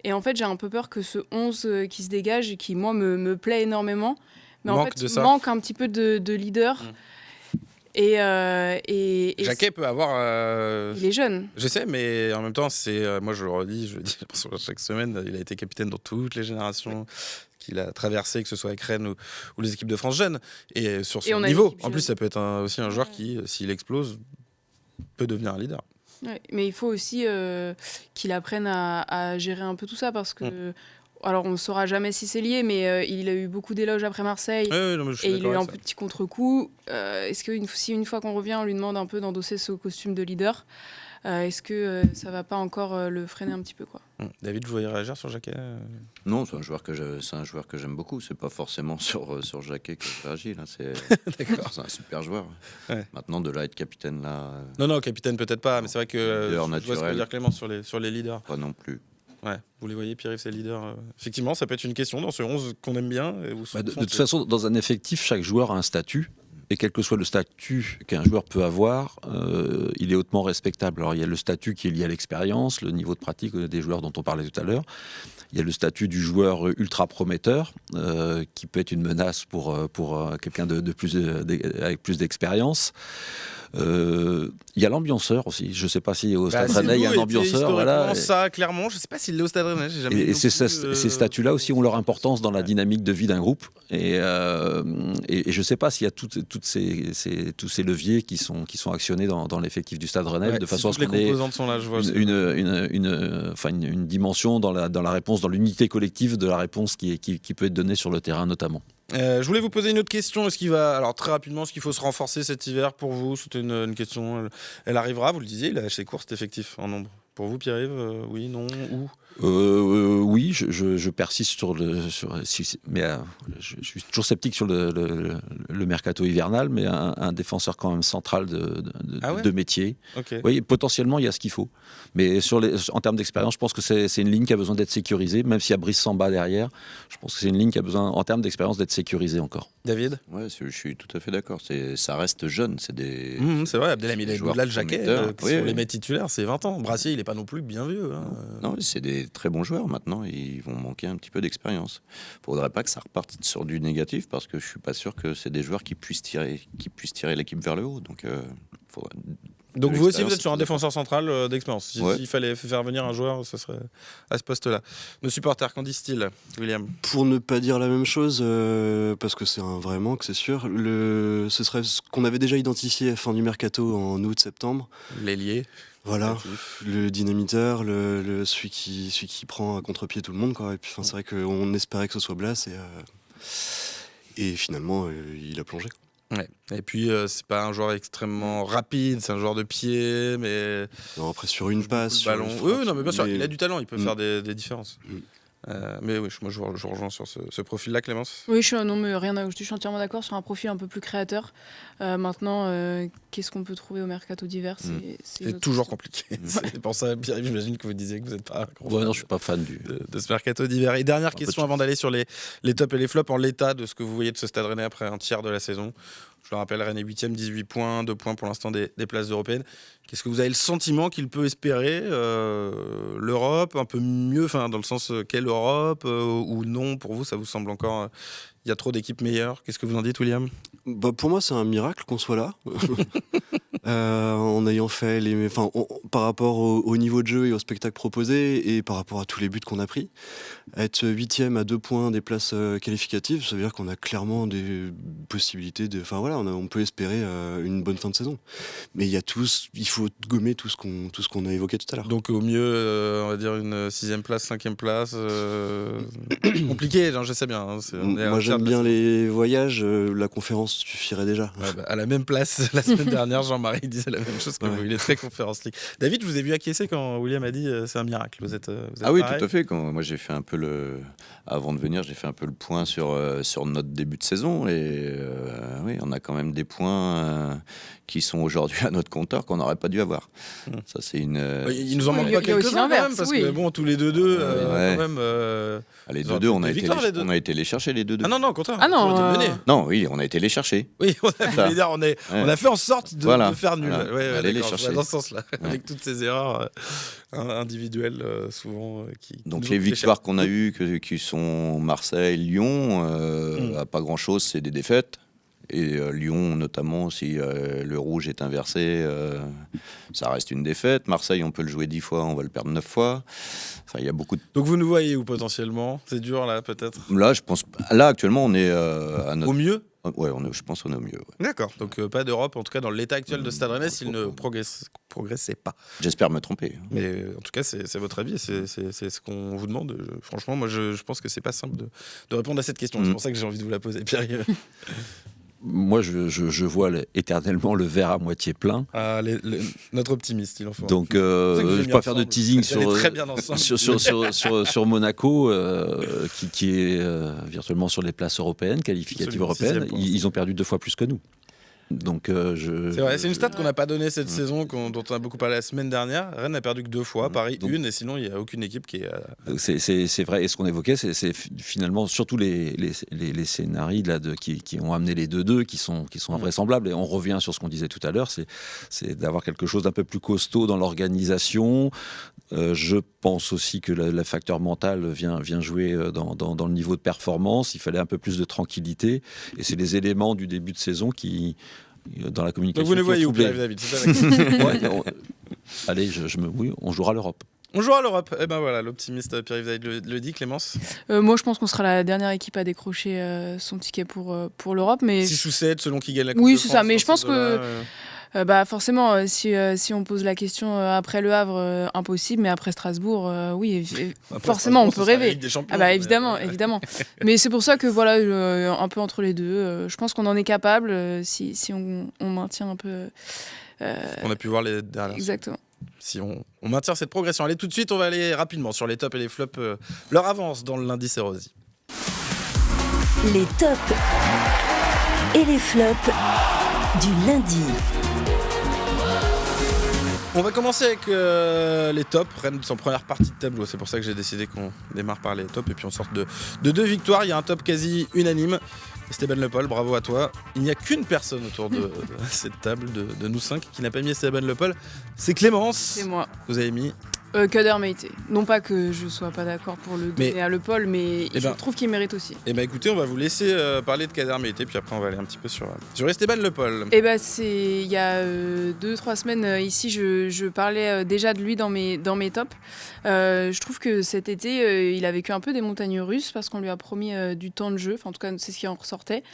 Et en fait, j'ai un peu peur que ce 11 qui se dégage et qui, moi, me plaît énormément, mais en fait, manque un petit peu de leader. Et Jacquet peut avoir. Il est jeune. Je sais, mais en même temps, moi je le dis chaque semaine, il a été capitaine dans toutes les générations qu'il a traversées, que ce soit avec Rennes ou les équipes de France jeunes. Et sur son niveau, en plus, ça peut être aussi un joueur qui, s'il explose, peut devenir un leader. Ouais, mais il faut aussi qu'il apprenne à gérer un peu tout ça parce que. Alors, on ne saura jamais si c'est lié, mais il a eu beaucoup d'éloges après Marseille. Et il a eu un petit contre-coup. Est-ce que si une fois qu'on revient, on lui demande un peu d'endosser ce costume de leader, est-ce que ça ne va pas encore le freiner un petit peu, quoi. David, vous voulez réagir sur Jacquet? Non, c'est un joueur que j'aime beaucoup. C'est pas forcément sur Jacquet que je réagis. Là. C'est un super joueur. Ouais. Maintenant, de là à être capitaine, là... Non, capitaine peut-être pas, mais c'est vrai que je vois ce que veut dire Clément sur les leaders. Pas non plus. Ouais, vous les voyez, Pierre-Yves, ces leaders. Effectivement, ça peut être une question dans ce 11 qu'on aime bien. De toute façon, dans un effectif, chaque joueur a un statut. Et quel que soit le statut qu'un joueur peut avoir, il est hautement respectable. Alors, il y a le statut qui est lié à l'expérience, le niveau de pratique des joueurs dont on parlait tout à l'heure. Il y a le statut du joueur ultra prometteur, qui peut être une menace pour quelqu'un avec plus d'expérience. Il y a l'ambianceur aussi. Je ne sais pas si au Stade Rennais il y a un ambianceur. Voilà. Ça, clairement, je ne sais pas s'il l'est au Stade Rennais. Et ces statuts-là aussi ont leur importance dans la dynamique de vie d'un groupe. Et je ne sais pas s'il y a tout tous ces leviers qui sont actionnés dans l'effectif du Stade Rennais, de façon à ce qu'on ait une dimension dans la réponse, dans l'unité collective de la réponse qui peut être donnée sur le terrain notamment. Je voulais vous poser une autre question. Alors très rapidement, est-ce qu'il faut se renforcer cet hiver pour vous? C'était une question. Elle arrivera, vous le disiez, il est assez court cet effectif en nombre. Pour vous, Pierre-Yves, oui, non, où? Oui, je persiste mais je suis toujours sceptique sur le mercato hivernal, mais un défenseur quand même central de métier. Okay. Oui, potentiellement, il y a ce qu'il faut. Mais en termes d'expérience, je pense que c'est une ligne qui a besoin d'être sécurisée, même s'il y a Brice Samba derrière. Je pense que c'est une ligne qui a besoin, en termes d'expérience, d'être sécurisée encore. David? Ouais, je suis tout à fait d'accord. Ça reste jeune. C'est vrai, Abdelhamid Boudla, le Jaquet, si on les met titulaires, c'est 20 ans. Brassier, il n'est pas non plus bien vieux. Hein. Non, c'est des très bons joueurs maintenant. Ils vont manquer un petit peu d'expérience. Il ne faudrait pas que ça reparte sur du négatif parce que je ne suis pas sûr que c'est des joueurs qui puissent tirer l'équipe vers le haut. Donc vous aussi, vous êtes sur un défenseur central d'expérience. S'il fallait faire venir un joueur, ce serait à ce poste-là. Nos supporters, qu'en disent-ils, William? Pour ne pas dire la même chose, parce que c'est un vrai manque, c'est sûr, ce serait ce qu'on avait déjà identifié à fin du mercato en août-septembre. L'ailier. Voilà, le dynamiteur, celui qui prend à contre-pied tout le monde, quoi. Et puis, c'est vrai qu'on espérait que ce soit Blas et finalement, il a plongé. Ouais. Et puis c'est pas un joueur extrêmement rapide, c'est un joueur de pied, mais non, après sur une passe, ballon. Oui, non, mais bien sûr, il a du talent, il peut faire des différences. Mais oui, moi je vous rejoins sur ce profil-là, Clémence. Oui, rien à ajouter, je suis entièrement d'accord sur un profil un peu plus créateur. Maintenant, qu'est-ce qu'on peut trouver au mercato d'hiver? C'est toujours compliqué. C'est pour ça, Pierre, j'imagine que vous disiez que vous n'êtes pas non, je suis pas fan de ce mercato d'hiver. Et dernière question avant d'aller sur les tops et les flops, en l'état de ce que vous voyez de ce Stade Rennais après un tiers de la saison. Je le rappelle, Rennes est 8e, 18 points, 2 points pour l'instant des places européennes. Qu'est-ce que vous avez le sentiment qu'il peut espérer l'Europe, un peu mieux, dans le sens quelle Europe ou non? Pour vous, ça vous semble encore... Il y a trop d'équipes meilleures. Qu'est-ce que vous en dites, William? Pour moi, c'est un miracle qu'on soit là. En ayant fait par rapport au niveau de jeu et au spectacle proposé et par rapport à tous les buts qu'on a pris. Être 8e à 2 points des places qualificatives, ça veut dire qu'on a clairement des possibilités on peut espérer une bonne fin de saison. Mais il faut gommer tout ce qu'on a évoqué tout à l'heure. Donc au mieux, on va dire une 6e place, 5e place. Compliqué, je sais bien. Hein, moi j'aime bien les voyages, la conférence suffirait déjà. À la même place, la semaine dernière, Jean-Marie disait la même chose que vous. Il est très conférence league. David, je vous ai vu acquiescer quand William a dit c'est un miracle. Vous êtes oui, pareil? tout à fait. Moi j'ai fait un peu avant de venir, j'ai fait un peu le point sur notre début de saison et oui, on a quand même des points qui sont aujourd'hui à notre compteur qu'on n'aurait pas dû avoir. Ça c'est il nous en manque pas quelques-uns quand même, parce que bon, tous les 2-2 quand même. Les 2-2, on a été les chercher les 2-2. Ah non, au contraire. Ah non, non, oui, on a été les chercher. Oui, on a fait en sorte de faire nul. Voilà. Ouais, les chercher. Dans ce sens-là, avec toutes ces erreurs individuelles souvent. Donc les victoires qu'on a eues, qui sont Marseille, Lyon, pas grand-chose, c'est des défaites. Et Lyon, notamment, si le rouge est inversé, ça reste une défaite. Marseille, on peut le jouer 10 fois, on va le perdre 9 fois. Enfin, il y a beaucoup de... Donc vous nous voyez où potentiellement? C'est dur là, peut-être? Là, actuellement, on est à notre... Au mieux? Ouais, je pense qu'on est au mieux. Ouais. D'accord, donc pas d'Europe, en tout cas dans l'état actuel de Stade Rennais, s'il ne progressait pas. J'espère me tromper. Mais en tout cas, c'est votre avis, c'est ce qu'on vous demande. Franchement, moi, je pense que c'est pas simple de répondre à cette question. C'est pour ça que j'ai envie de vous la poser, Pierre. Moi, je vois éternellement le verre à moitié plein. Notre optimiste, il en faut. Donc, je ne vais pas faire de teasing sur Monaco, qui est virtuellement sur les places européennes, qualificatives européennes. Ils ont perdu 2 fois plus que nous. Donc, c'est vrai, c'est une stat qu'on n'a pas donnée cette saison, dont on a beaucoup parlé la semaine dernière. Rennes n'a perdu que 2 fois, Paris une, et sinon il n'y a aucune équipe qui est... C'est vrai, et ce qu'on évoquait, c'est finalement surtout les scénarios là, qui ont amené les 2-2, qui sont invraisemblables, et on revient sur ce qu'on disait tout à l'heure, c'est d'avoir quelque chose d'un peu plus costaud dans l'organisation. Je pense aussi que le facteur mental vient jouer dans le niveau de performance. Il fallait un peu plus de tranquillité, et c'est les éléments du début de saison qui... dans la communication. Donc vous ne voyez où, David, c'est ça la question. Allez, oui, on jouera l'Europe. On jouera à l'Europe. Et ben voilà, l'optimiste Pierre-Yves Zaïd le dit, Clémence. Moi, je pense qu'on sera la dernière équipe à décrocher son ticket pour l'Europe. Mais 6 ou 7, selon qui gagne la Coupe de oui, France. c'est ça. Mais je pense que... forcément, si on pose la question après Le Havre, impossible, mais après Strasbourg, oui, forcément, on peut rêver. Évidemment. Mais c'est pour ça que voilà, un peu entre les deux, je pense qu'on en est capable si on maintient un peu. On a pu voir les dernières. Exactement. Si on maintient cette progression. Allez, tout de suite, on va aller rapidement sur les tops et les flops. Leur avance dans le lundi, c'est Rosie. Les tops et les flops du lundi. On va commencer avec les tops. Rennes en première partie de tableau. C'est pour ça que j'ai décidé qu'on démarre par les tops et puis on sort de 2 victoires. Il y a un top quasi unanime. Esteban Le Paul, bravo à toi. Il n'y a qu'une personne autour de cette table de nous 5 qui n'a pas mis Esteban Le Paul. C'est Clémence. C'est moi. Vous avez mis Kader Meïté. Non pas que je sois pas d'accord pour le donner à Le Paul, mais je trouve qu'il mérite aussi. Eh ben écoutez, on va vous laisser parler de Kader Meïté, puis après on va aller un petit peu sur Esteban Le Paul. Eh ben il y a 2-3 semaines ici, je parlais déjà de lui dans mes tops. Je trouve que cet été, il a vécu un peu des montagnes russes parce qu'on lui a promis du temps de jeu. Enfin, en tout cas, c'est ce qui en ressortait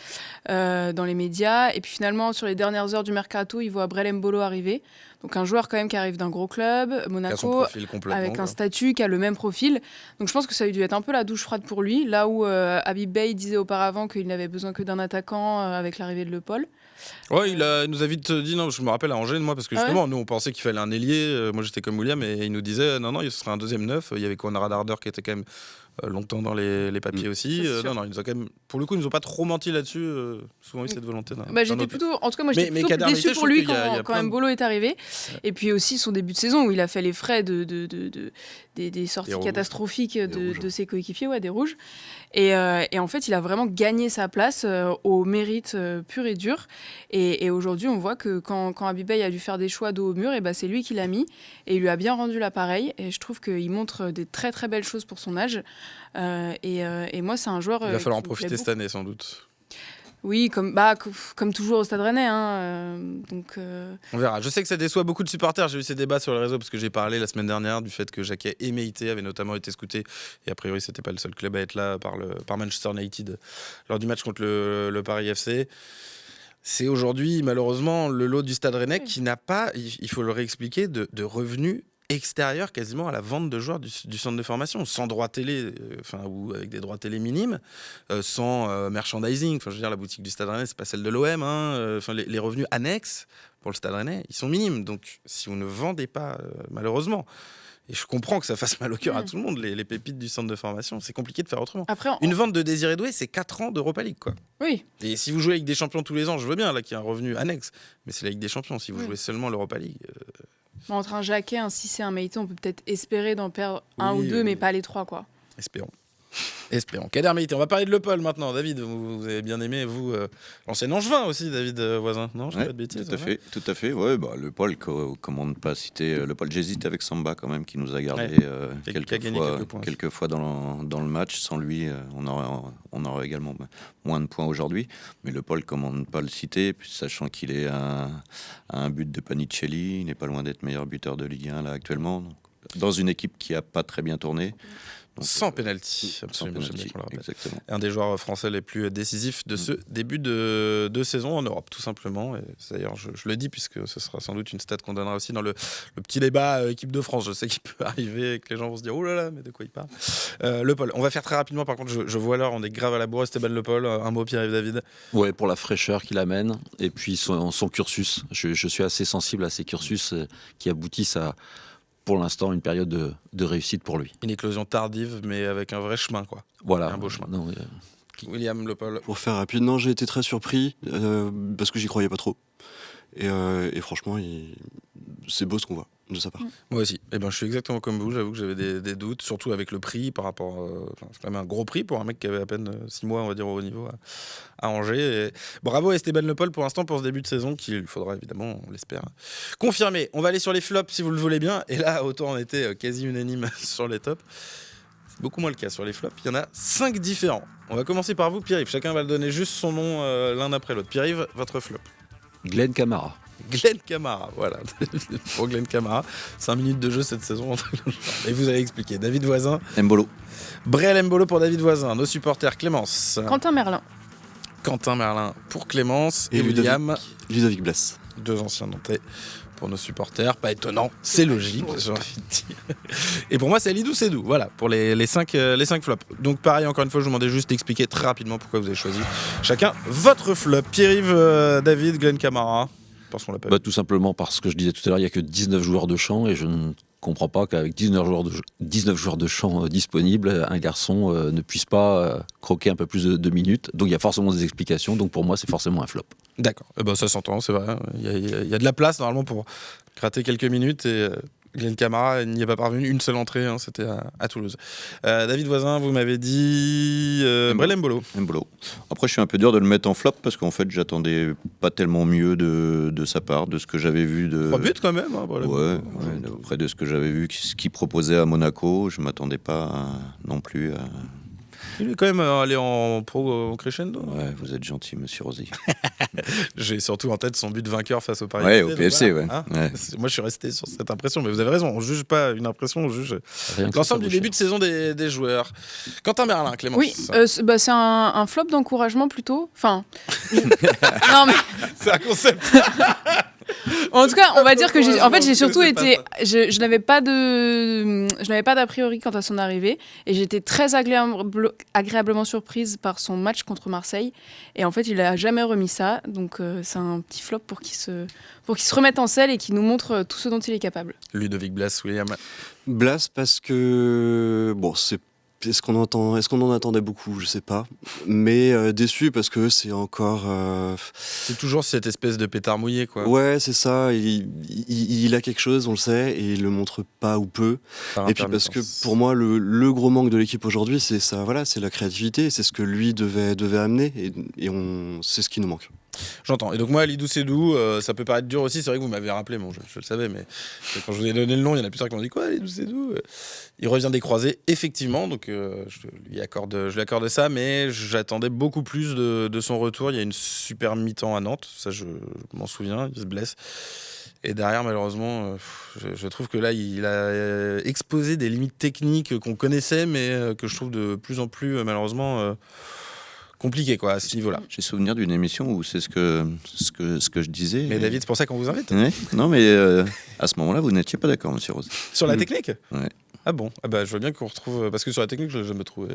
dans les médias. Et puis finalement, sur les dernières heures du mercato, il voit Brel Mbolo arriver. Donc un joueur quand même qui arrive d'un gros club, Monaco, avec un statut qui a le même profil. Donc je pense que ça a dû être un peu la douche froide pour lui. Là où Habib Beye disait auparavant qu'il n'avait besoin que d'un attaquant avec l'arrivée de Le Paul. Ouais, il nous a vite dit, non, je me rappelle à Angers, moi, parce que justement, nous on pensait qu'il fallait un ailier. Moi j'étais comme William et il nous disait, non, ce serait un deuxième neuf. Il y avait Konrad Harder qui était quand même longtemps dans les papiers aussi. Non, ils nous ont quand même, pour le coup, ils nous ont pas trop menti là-dessus. Souvent eu cette volonté. J'étais plutôt, en tout cas, moi j'étais plutôt déçu pour lui quand Mbolo est arrivé. Ouais. Et puis aussi son début de saison où il a fait les frais des sorties catastrophiques de ses coéquipiers, des rouges. Et en fait, il a vraiment gagné sa place au mérite pur et dur. Et aujourd'hui, on voit que quand Habib Beye a dû faire des choix dos au mur, c'est lui qui l'a mis. Et il lui a bien rendu l'appareil. Et je trouve qu'il montre des très très belles choses pour son âge. Et moi, c'est un joueur. Il va falloir en profiter cette année, sans doute. Oui, comme toujours au Stade Rennais. On verra. Je sais que ça déçoit beaucoup de supporters. J'ai eu ces débats sur les réseaux parce que j'ai parlé la semaine dernière du fait que Jacquet et Meïté avaient notamment été scoutés. Et a priori, c'était pas le seul club à être là par Manchester United lors du match contre le Paris FC. C'est aujourd'hui, malheureusement, le lot du Stade Rennais qui n'a pas, il faut le réexpliquer, de revenus extérieur quasiment à la vente de joueurs du centre de formation, sans droit télé, ou avec des droits télé minimes, sans merchandising. Je veux dire, la boutique du Stade Rennais, c'est pas celle de l'OM. Les revenus annexes pour le Stade Rennais, ils sont minimes. Donc, si vous ne vendez pas, malheureusement, et je comprends que ça fasse mal au cœur à tout le monde, les pépites du centre de formation, c'est compliqué de faire autrement. Après, une vente de Désiré Doué, c'est 4 ans d'Europa League, quoi. Oui. Et si vous jouez avec des champions tous les ans, je veux bien là qu'il y ait un revenu annexe, mais c'est la Ligue des Champions. Si vous jouez seulement l'Europa League. Entre un Jacquet, un Cissé, un Meïté, on peut peut-être espérer d'en perdre un ou deux, mais pas les 3, quoi. Espérons. Kader Meïté, on va parler de Le Paul maintenant. David, vous avez bien aimé, vous, l'ancien Angevin aussi, David Voisin. Non, je ne dis pas de bêtises. Tout à fait. Ouais, Le Paul, comment ne pas citer Le Paul. J'hésite avec Samba quand même, qui nous a gardé quelques fois dans le match. Sans lui, on aurait également moins de points aujourd'hui. Mais Le Paul, comment ne pas le citer, sachant qu'il est à un but de Panicelli, il n'est pas loin d'être meilleur buteur de Ligue 1 là actuellement. Donc, dans une équipe qui n'a pas très bien tourné. Donc, sans pénalty, absolument. Exactement. Un des joueurs français les plus décisifs de ce début de saison en Europe, tout simplement. Et d'ailleurs, je le dis, puisque ce sera sans doute une stat qu'on donnera aussi dans le petit débat équipe de France. Je sais qu'il peut arriver et que les gens vont se dire « Oh là là, mais de quoi il parle ?» Le Paul. On va faire très rapidement, par contre, je vois l'heure, on est grave à la bourre. Esteban Le Paul, un mot, Pierre-Yves David. Ouais, pour la fraîcheur qu'il amène et puis son cursus. Je suis assez sensible à ces cursus qui aboutissent à, pour l'instant, une période de réussite pour lui. Une éclosion tardive, mais avec un vrai chemin, quoi. Voilà. Un beau chemin. William Le Paul. Pour faire rapide, non, j'ai été très surpris parce que j'y croyais pas trop. Et franchement, c'est beau ce qu'on voit de sa part. Moi aussi. Je suis exactement comme vous. J'avoue que j'avais des doutes, surtout avec le prix par rapport. C'est quand même un gros prix pour un mec qui avait à peine 6 mois, on va dire, au haut niveau à Angers. Et bravo à Esteban Le Paul pour l'instant pour ce début de saison qu'il faudra évidemment, on l'espère, confirmer. On va aller sur les flops si vous le voulez bien. Et là, autant on était quasi unanime sur les tops. C'est beaucoup moins le cas sur les flops. Il y en a 5 différents. On va commencer par vous, Pierre-Yves. Chacun va le donner juste son nom l'un après l'autre. Pierre-Yves, votre flop. Glenn Kamara. Glenn Kamara, voilà. Pour Glenn Kamara, 5 minutes de jeu cette saison. Et vous allez expliquer. David Voisin. Mbolo. Brel Mbolo pour David Voisin. Nos supporters, Clémence. Quentin Merlin. Quentin Merlin pour Clémence. Et William. Ludovic Blas. 2 anciens Nantais pour nos supporters. Pas étonnant, c'est logique, j'ai envie de dire. Et pour moi, c'est Alidou Sedou. Voilà, pour les 5 flops. Donc pareil, encore une fois, je vous demandais juste d'expliquer très rapidement pourquoi vous avez choisi chacun votre flop. Pierre-Yves, David, Glenn Kamara. Parce qu'on l'appelle. Tout simplement parce que je disais tout à l'heure, il n'y a que 19 joueurs de champ et je ne comprends pas qu'avec 19 joueurs de champ disponibles, un garçon ne puisse pas croquer un peu plus de minutes. Donc il y a forcément des explications. Donc pour moi, c'est forcément un flop. D'accord. Ça s'entend, c'est vrai. Il y a de la place normalement pour gratter quelques minutes et Glenn Kamara n'y est pas parvenu une seule entrée, c'était à Toulouse. David Voisin, vous m'avez dit Brel Mbolo. Après, je suis un peu dur de le mettre en flop parce qu'en fait, j'attendais pas tellement mieux de sa part, de ce que j'avais vu. 3 buts quand même. Après de ce que j'avais vu, ce qu'il proposait à Monaco, je m'attendais pas non plus à... Il est quand même allé en pro crescendo. Ouais, vous êtes gentil, monsieur Rosy. J'ai surtout en tête son but vainqueur face au Paris. Ouais, au PFC, ouais. Moi, je suis resté sur cette impression, mais vous avez raison, on juge pas une impression, on juge l'ensemble du début de saison des joueurs. Quentin Merlin, Clémence. Oui, c'est un flop d'encouragement plutôt. Enfin, non mais c'est un concept. En tout cas, on va dire que j'ai surtout été, je n'avais pas d'a priori quant à son arrivée et j'étais très agréablement surprise par son match contre Marseille et en fait il a jamais remis ça, donc c'est un petit flop pour qu'il se remette en selle et qu'il nous montre tout ce dont il est capable. Ludovic Blas, William. Blas parce que est-ce qu'on en attendait beaucoup, je sais pas, mais déçu parce que c'est encore. C'est toujours cette espèce de pétard mouillé, quoi. Ouais, c'est ça. Il a quelque chose, on le sait, et il le montre pas ou peu. Et puis parce que pour moi, le gros manque de l'équipe aujourd'hui, c'est ça. Voilà, c'est la créativité, c'est ce que lui devait amener, et c'est ce qui nous manque. J'entends. Et donc moi, Alidou Sedou, ça peut paraître dur aussi. C'est vrai que vous m'avez rappelé, je le savais, mais quand je vous ai donné le nom, il y en a plusieurs qui m'ont dit quoi, Alidou Sedou. Il revient des croisés, effectivement. Donc je lui accorde ça, mais j'attendais beaucoup plus de son retour. Il y a une super mi-temps à Nantes, ça je m'en souviens. Il se blesse. Et derrière, malheureusement, je trouve que là, il a exposé des limites techniques qu'on connaissait, mais que je trouve de plus en plus, malheureusement. Compliqué quoi à ce niveau-là. J'ai souvenir d'une émission où c'est ce que je disais. Mais David, c'est pour ça qu'on vous invite. Ouais. Non mais à ce moment-là, vous n'étiez pas d'accord, monsieur Rose. Sur la technique ? Ouais. Ah bon ? Je veux bien qu'on retrouve parce que sur la technique, je me trouvais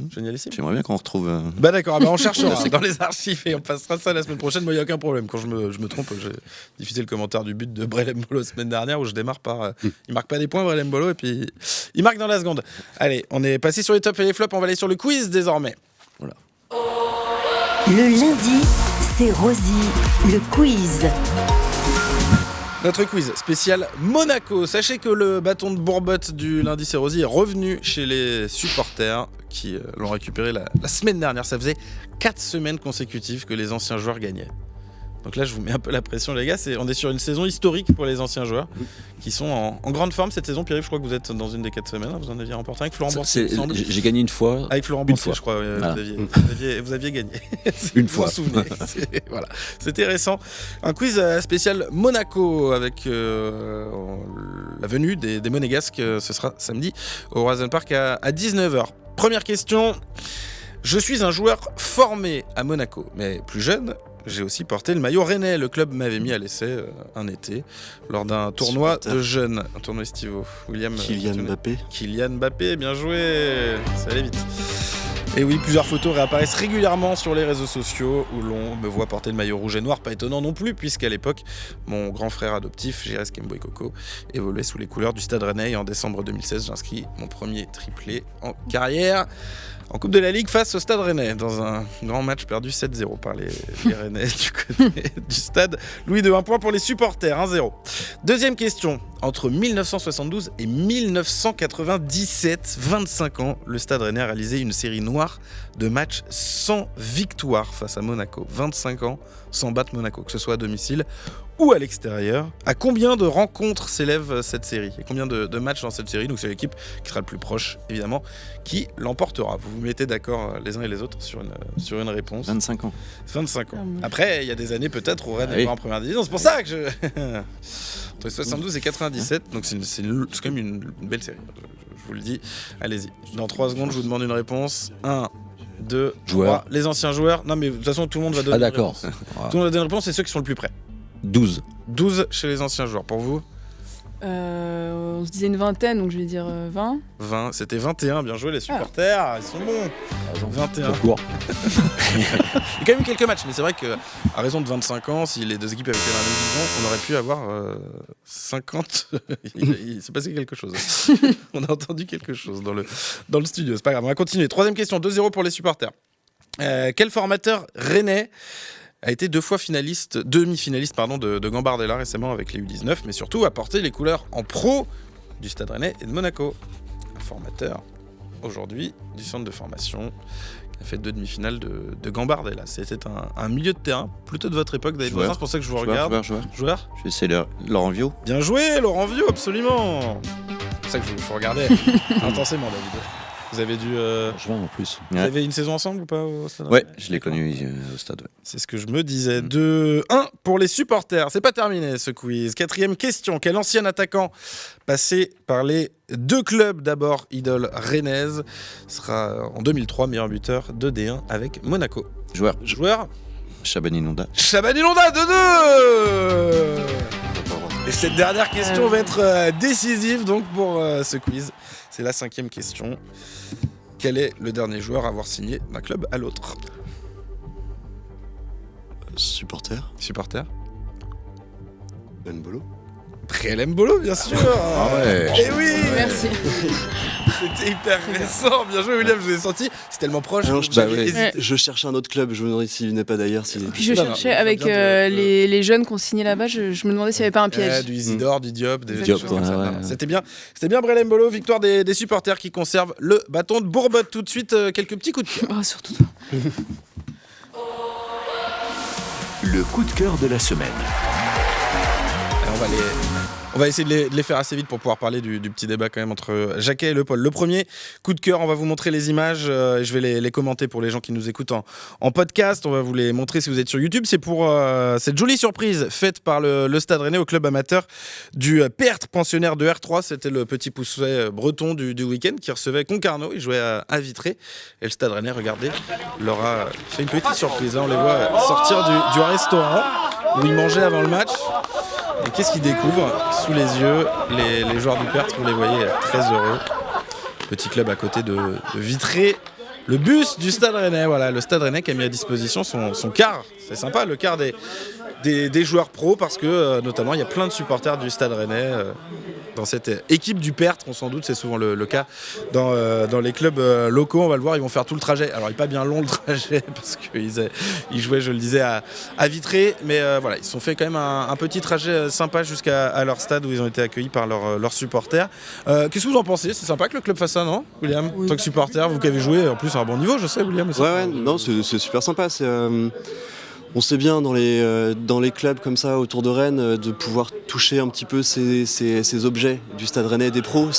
génialissime. J'aimerais bien qu'on retrouve. D'accord, on cherchera dans les archives et on passera ça la semaine prochaine. Moi, il n'y a aucun problème. Quand je me trompe, j'ai diffusé le commentaire du but de Brel Mbolo la semaine dernière où je démarre par. Il marque pas des points, Brel Mbolo, et puis il marque dans la seconde. Allez, on est passé sur les tops et les flops. On va aller sur le quiz désormais. Voilà. Le lundi, c'est Rosy, le quiz. Notre quiz spécial Monaco. Sachez que le bâton de Bourbotte du lundi c'est Rosy est revenu chez les supporters qui l'ont récupéré la semaine dernière. Ça faisait 4 semaines consécutives que les anciens joueurs gagnaient. Donc là, je vous mets un peu la pression, les gars. On est sur une saison historique pour les anciens joueurs qui sont en grande forme cette saison. Pierre-Yves, je crois que vous êtes dans une des 4 semaines. Vous en aviez remporté avec Florent Boursier, il me semble. J'ai gagné une fois. Avec Florent Boursier, je crois. Voilà. Vous aviez gagné. Une fois. Vous vous souvenez. Voilà. C'était récent. Un quiz spécial Monaco avec la venue des Monégasques. Ce sera samedi au Horizon Park à 19h. Première question. Je suis un joueur formé à Monaco, mais plus jeune. J'ai aussi porté le maillot rennais. Le club m'avait mis à l'essai un été lors d'un tournoi de jeunes, un tournoi estival. William. Kylian Mbappé, bien joué. Ça allait vite. Et oui, plusieurs photos réapparaissent régulièrement sur les réseaux sociaux où l'on me voit porter le maillot rouge et noir. Pas étonnant non plus, puisqu'à l'époque, mon grand frère adoptif, Jérès Kemboy Coco, évoluait sous les couleurs du Stade Rennais. Et en décembre 2016, j'inscris mon premier triplé en carrière en Coupe de la Ligue face au Stade Rennais, dans un grand match perdu 7-0 par les Rennais du côté du stade. Louis de 1 point pour les supporters, 1-0. Deuxième question. Entre 1972 et 1997, 25 ans, le Stade Rennais a réalisé une série noire de matchs sans victoire face à Monaco. 25 ans sans battre Monaco, que ce soit à domicile ou à l'extérieur. À combien de rencontres s'élève cette série et combien de matchs dans cette série? Donc c'est l'équipe qui sera le plus proche, évidemment, qui l'emportera. Vous vous mettez d'accord les uns et les autres sur une réponse. 25 ans. 25 ans. Après, il y a des années peut-être où Rennes n'est pas en première division. C'est pour ça que je... Entre 72 et 97, donc c'est quand même une belle série. Je vous le dis. Allez-y. Dans 3 secondes, je vous demande une réponse. 1, 2, 3. Les anciens joueurs. Non, mais de toute façon, tout le monde va donner une réponse. Tout le monde va donner une réponse, c'est ceux qui sont le plus près. 12. 12 chez les anciens joueurs. Pour vous? On se disait une vingtaine, donc je vais dire 20. 20. C'était 21. Bien joué, les supporters. Ils sont bons. 21. Il y a quand même eu quelques matchs, mais c'est vrai qu'à raison de 25 ans, si les deux équipes avaient été dans la même division, on aurait pu avoir 50. Il s'est passé quelque chose. On a entendu quelque chose dans le studio. C'est pas grave, on va continuer. 3e question, 2-0 pour les supporters. Quel formateur rennais a été 2 fois demi-finaliste de Gambardella récemment avec les U19, mais surtout a porté les couleurs en pro du Stade Rennais et de Monaco. Un formateur aujourd'hui du centre de formation qui a fait 2 demi-finales de Gambardella. C'était un milieu de terrain, plutôt de votre époque, David Voisin, c'est pour ça que je vous regarde. Joueur. Je vais essayer Laurent Viau. Bien joué, Laurent Viau, absolument. C'est pour ça que je vous regardais intensément, David. Vous avez dû. En plus. Vous avez une saison ensemble ou pas au stade? Ouais, je l'ai connu au stade. Ouais. C'est ce que je me disais. 2-1 pour les supporters. C'est pas terminé ce quiz. 4e question. Quel ancien attaquant passé par les 2 clubs d'abord idole rennaise sera en 2003 meilleur buteur de D1 avec Monaco? Joueur. Chabani Londa. 2-2. Et cette dernière question va être décisive donc pour ce quiz. C'est la 5e question. Quel est le dernier joueur à avoir signé d'un club à l'autre? Supporter. Mbolo. Préel Mbolo, bien sûr. Ah ouais. Eh oui. Merci. C'était hyper récent. Bien joué, William. Je vous ai senti. C'est tellement proche. Je cherchais un autre club. Je me demandais s'il venait pas d'ailleurs. Puis je cherchais avec les jeunes qu'on signait là-bas. Je me demandais s'il n'y avait pas un piège. Du Isidore, du Diop. C'était bien. C'était bien Préel Mbolo. Victoire des supporters qui conservent le bâton de Bourbotte. Tout de suite, quelques petits coups de cœur. Oh, surtout pas. Le coup de cœur de la semaine. On va essayer de les faire assez vite pour pouvoir parler du petit débat quand même entre Jacquet et Le Paul. Le premier coup de cœur, on va vous montrer les images et je vais les commenter pour les gens qui nous écoutent en podcast. On va vous les montrer si vous êtes sur YouTube. C'est pour cette jolie surprise faite par le Stade Rennais au club amateur du Pertre, pensionnaire de R3. C'était le petit pousset breton du week-end qui recevait Concarneau. Il jouait à Vitré. Et le Stade Rennais, regardez, leur a fait une petite surprise. Là, on les voit sortir du restaurant où ils mangeaient avant le match. Et qu'est-ce qu'ils découvrent sous les yeux les joueurs du Perth? Vous les voyez très heureux. Petit club à côté de Vitré. Le bus du Stade Rennais. Voilà, le Stade Rennais qui a mis à disposition son car. C'est sympa, le car des joueurs pros parce que notamment il y a plein de supporters du Stade Rennais dans cette équipe du Perth, on s'en doute, c'est souvent le cas dans les clubs locaux. On va le voir, ils vont faire tout le trajet. Alors il n'est pas bien long le trajet parce qu'ils jouaient, je le disais, à Vitré, mais voilà, ils se sont fait quand même un petit trajet sympa jusqu'à leur stade où ils ont été accueillis par leurs supporters. Qu'est-ce que vous en pensez? C'est sympa que le club fasse ça, non, William? En tant que supporter, vous qui avez joué en plus à un bon niveau, je sais, William. Ouais, non, c'est super sympa. On sait bien dans les clubs comme ça autour de Rennes de pouvoir toucher un petit peu ces objets du Stade Rennais des pros.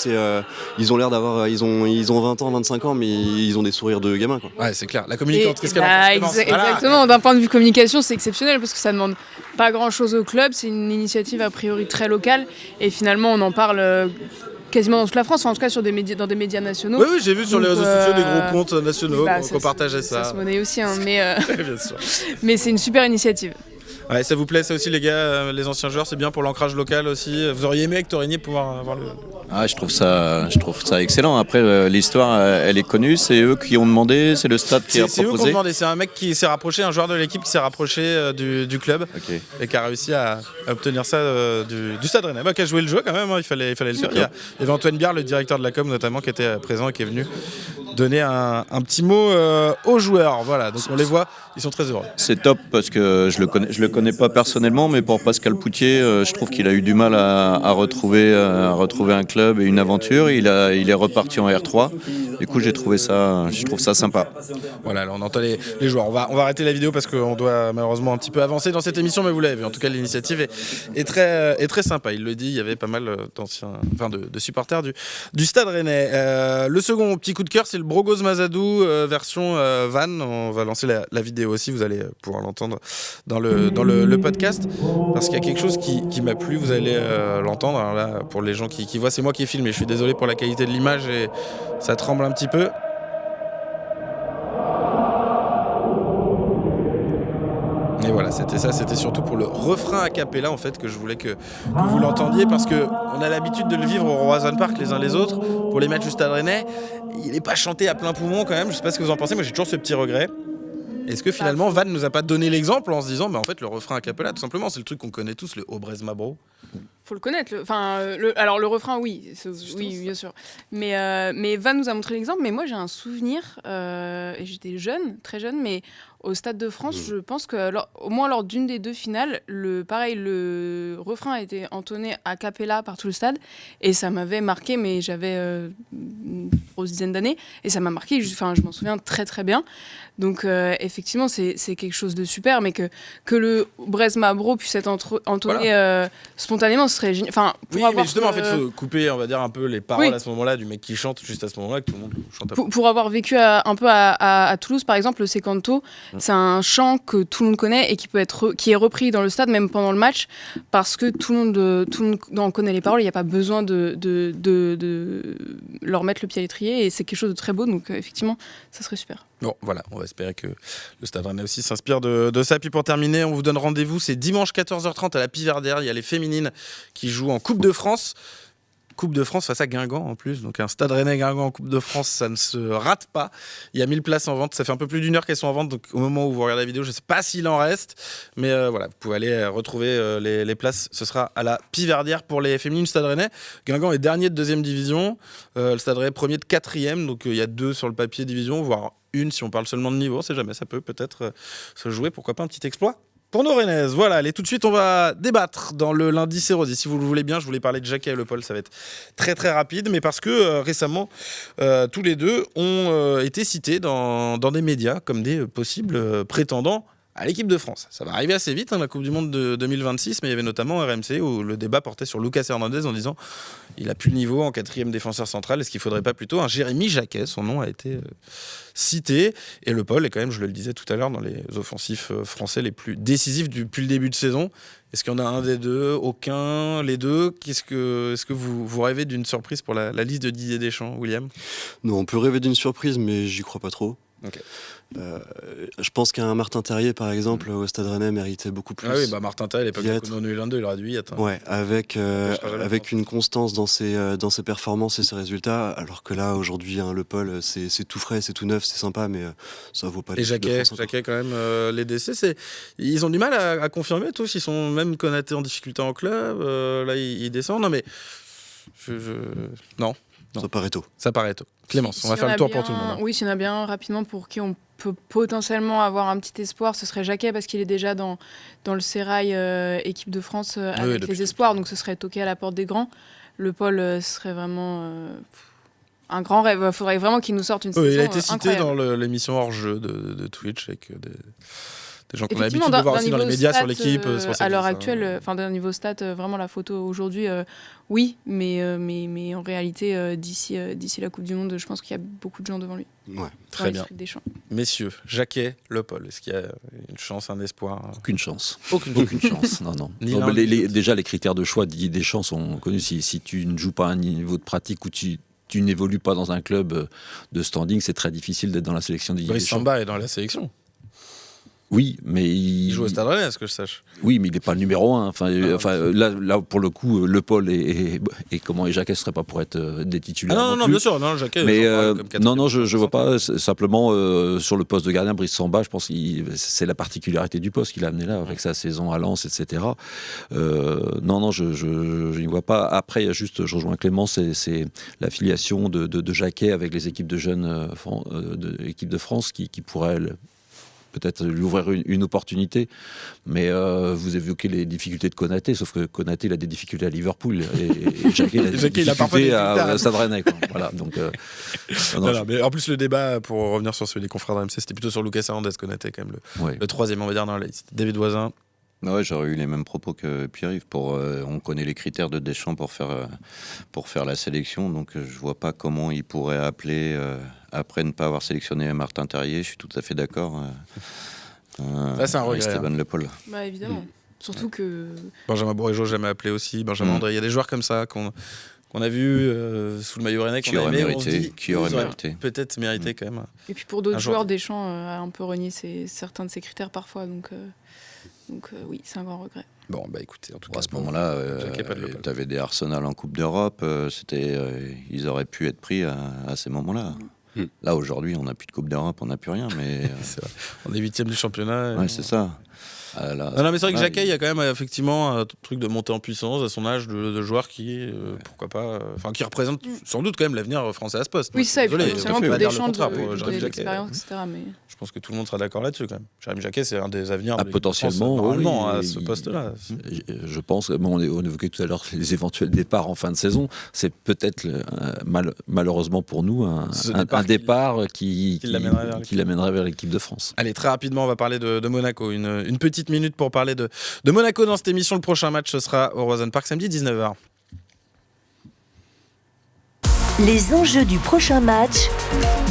Ils ont l'air d'avoir, ils ont 20 ans, 25 ans, mais ils ont des sourires de gamins, quoi. Ouais, c'est clair. La communicante, qu'est-ce qu'elle en pense? Exactement. D'un point de vue communication, c'est exceptionnel parce que ça demande pas grand-chose au club. C'est une initiative a priori très locale et finalement on en parle quasiment dans toute la France, en tout cas dans des médias nationaux. Oui, j'ai vu sur les réseaux sociaux des gros comptes nationaux qu'on partageait ça. Ça se monnaie aussi, hein, mais, bien sûr. Mais c'est une super initiative. Ouais, ça vous plaît ça aussi les gars, les anciens joueurs, c'est bien pour l'ancrage local aussi. Vous auriez aimé avec Torigny pouvoir avoir le... Ah, je trouve ça excellent. Après l'histoire elle est connue, c'est eux qui ont demandé, c'est le stade qui a proposé. C'est eux qui ont demandé, c'est un mec qui s'est rapproché, un joueur de l'équipe qui s'est rapproché du club et qui a réussi à obtenir ça du Stade Rennais. Qui a joué le jeu quand même, hein, il fallait le faire. Il y avait Antoine Biard, le directeur de la com notamment, qui était présent et qui est venu donner un petit mot aux joueurs. Voilà, donc on les voit, ils sont très heureux. C'est top parce que je le connais pas personnellement, mais pour Pascal Poutier, je trouve qu'il a eu du mal à retrouver un club et une aventure. Il est reparti en R3. Du coup, je trouve ça sympa. Voilà, là, on entend les joueurs. On va arrêter la vidéo parce qu'on doit malheureusement un petit peu avancer dans cette émission, mais vous l'avez vu. En tout cas, l'initiative est très sympa. Il le dit, il y avait pas mal de supporters du Stade Rennais. Le second petit coup de cœur, c'est le Brogoz Mazadou version van. On va lancer la vidéo aussi. Vous allez pouvoir l'entendre dans le podcast parce qu'il y a quelque chose qui m'a plu. Vous allez l'entendre. Alors là, pour les gens qui voient, c'est moi qui filme et je suis désolé pour la qualité de l'image et ça tremble un petit peu. Et voilà, c'était surtout pour le refrain a cappella en fait que je voulais que vous l'entendiez parce que on a l'habitude de le vivre au Roazhon Park les uns les autres pour les matchs du Stade Rennais. Il n'est pas chanté à plein poumon quand même, je sais pas ce que vous en pensez, moi j'ai toujours ce petit regret. Est-ce que finalement Van nous a pas donné l'exemple en se disant en fait le refrain a cappella tout simplement, c'est le truc qu'on connaît tous, le Obrez Mabro. Faut le connaître. Alors le refrain, oui, oui, bien sûr. Mais Van nous a montré l'exemple. Mais moi, j'ai un souvenir. Et j'étais jeune, très jeune, mais au Stade de France, je pense que au moins lors d'une des deux finales, le refrain a été entonné a cappella par tout le stade, et ça m'avait marqué. Mais j'avais une grosse dizaine d'années, et ça m'a marqué. Je m'en souviens très très bien. Donc effectivement, c'est quelque chose de super, mais que le Brez Mabro puisse être entonné spontanément, ce serait génial. Oui, mais justement, en fait, il faut couper, on va dire, un peu les paroles à ce moment-là, du mec qui chante juste à ce moment-là, que tout le monde chante à fond. Pour avoir vécu un peu à Toulouse, par exemple, le Secanto, c'est un chant que tout le monde connaît et qui est repris dans le stade, même pendant le match, parce que tout le monde en connaît les paroles, il n'y a pas besoin de leur mettre le pied à l'étrier, et c'est quelque chose de très beau, donc effectivement, ça serait super. Bon, voilà, on va espérer que le Stade Rennais aussi s'inspire de ça. Puis pour terminer, on vous donne rendez-vous, c'est dimanche 14h30 à la Piverdière. Il y a les féminines qui jouent en Coupe de France. Coupe de France face à Guingamp en plus. Donc un Stade Rennais Guingamp en Coupe de France, ça ne se rate pas. Il y a 1000 places en vente. Ça fait un peu plus d'1 heure qu'elles sont en vente. Donc au moment où vous regardez la vidéo, je ne sais pas s'il en reste. Mais voilà, vous pouvez aller retrouver les places. Ce sera à la Piverdière pour les féminines. Stade Rennais. Guingamp est dernier de 2e division. Le Stade Rennais premier de 4e. Donc il y a 2 sur le papier division, voire une si on parle seulement de niveau. On sait jamais, ça peut peut-être se jouer. Pourquoi pas un petit exploit pour nos Rennaises. Voilà, allez, tout de suite, on va débattre dans le lundi c'est Rosy. Si vous le voulez bien, je voulais parler de Jacquet et Le Paul, ça va être très très rapide, mais parce que récemment, tous les deux ont été cités dans des médias comme des possibles prétendants à l'équipe de France. Ça va arriver assez vite, la Coupe du Monde de 2026, mais il y avait notamment RMC où le débat portait sur Lucas Hernandez en disant il a plus le niveau en 4e défenseur central, est-ce qu'il faudrait pas plutôt un Jérémy Jacquet? Son nom a été cité, et Le Paul est quand même, je le disais tout à l'heure, dans les offensifs français les plus décisifs depuis le début de saison. Est-ce qu'il y en a un des deux, aucun, les deux? Est-ce que vous rêvez d'une surprise pour la liste de Didier Deschamps, William? Non, on peut rêver d'une surprise, mais j'y crois pas trop. Okay. Je pense qu'un Martin Terrier, par exemple, au Stade Rennais méritait beaucoup plus. Ah oui, Martin Terrier, à l'époque de Coupe du 1-2, il aurait dû y être. Ouais, avec une constance dans ses performances et ses résultats, alors que là, aujourd'hui, Le Paul, c'est tout frais, c'est tout neuf, c'est sympa, mais ça vaut pas. Et Jacquet, quand même, les décès, ils ont du mal à confirmer tous, ils sont même Konaté en difficulté en club, là, ils descendent. Non, mais non. Ça paraît tôt. Clémence, on va faire le tour pour tout le monde. Oui, s'il y en a bien rapidement pour qui on peut potentiellement avoir un petit espoir, ce serait Jacquet parce qu'il est déjà dans le sérail équipe de France avec les espoirs, donc ce serait toqué à la porte des grands. Le Paul serait vraiment un grand rêve. Il faudrait vraiment qu'il nous sorte une saison incroyable. Il a été cité dans l'émission hors-jeu de Twitch avec des gens qu'on a l'habitude de voir aussi dans les médias sur l'équipe. À l'heure actuelle, d'un niveau stat, vraiment la photo aujourd'hui, oui, mais en réalité, d'ici la Coupe du Monde, je pense qu'il y a beaucoup de gens devant lui. Ouais, très bien. Messieurs, Jacquet, Le Paul, est-ce qu'il y a une chance, un espoir? Aucune chance. Aucune chance. Non. Déjà, les critères de choix de Didier Deschamps sont connus. Si tu ne joues pas à un niveau de pratique ou tu n'évolues pas dans un club de standing, c'est très difficile d'être dans la sélection de Didier Deschamps. Samba est dans la sélection. Oui, mais il joue au Stade Rennais, à ce que je sache. Oui, mais il n'est pas le numéro 1. Là, pour le coup, Le Paul et Jacquet ne seraient pas pour être des titulaires. Non, bien sûr, non, Jacquet. Mais non, je vois pas. Simplement, sur le poste de gardien, Brice Samba, je pense que c'est la particularité du poste qu'il a amené là, avec sa saison à Lens, etc. Non, je n'y vois pas. Après, il y a juste, je rejoins Clément, c'est l'affiliation de Jacquet avec les équipes de jeunes de l'équipe de France qui pourrait peut-être lui ouvrir une opportunité, mais vous évoquez les difficultés de Konaté, sauf que Konaté il a des difficultés à Liverpool et Jacquet il a des difficultés à Stade Rennais. Voilà, donc, mais en plus le débat, pour revenir sur celui des confrères de RMC, c'était plutôt sur Lucas Hernandez, Konaté quand même le troisième, on va dire, dans la liste. David Voisin. Ouais, j'aurais eu les mêmes propos que Pierre-Yves. On connaît les critères de Deschamps pour faire la sélection, donc je vois pas comment il pourrait appeler après ne pas avoir sélectionné Martin Terrier. Je suis tout à fait d'accord. C'est un regret. Esteban Le Paul. Bah évidemment. Surtout que Benjamin Bourigeaud, jamais appelé aussi. Benjamin André. Il y a des joueurs comme ça qu'on a vu sous le maillot rennais, qui aurait mérité. Peut-être mérité quand même. Et puis pour d'autres joueurs, Deschamps a un peu renié certains de ses critères parfois, donc oui, c'est un grand regret. Bon, bah écoutez, en tout cas, à ce moment-là, tu avais des Arsenal en Coupe d'Europe, ils auraient pu être pris à ces moments-là. Là, aujourd'hui, on n'a plus de Coupe d'Europe, on n'a plus rien, mais... c'est vrai. On est 8e du championnat. Ouais, c'est ça. Non, mais c'est vrai que Jacquet, il y a quand même effectivement un truc de montée en puissance à son âge de joueur qui, pourquoi pas, qui représente sans doute quand même l'avenir français à ce poste. Oui, ça, désolé, effectivement, pour Deschamps de l'expérience, etc. Mais... Je pense que tout le monde sera d'accord là-dessus quand même. Jérémy Jacquet, c'est un des avenirs potentiellement à ce poste-là. Je pense, on évoquait tout à l'heure les éventuels départs en fin de saison. C'est peut-être malheureusement pour nous un départ qui l'amènerait vers l'équipe de France. Allez, très rapidement, on va parler de Monaco. Une petite minute pour parler de Monaco dans cette émission. Le prochain match, ce sera au Roazhon Park samedi 19h. Les enjeux du prochain match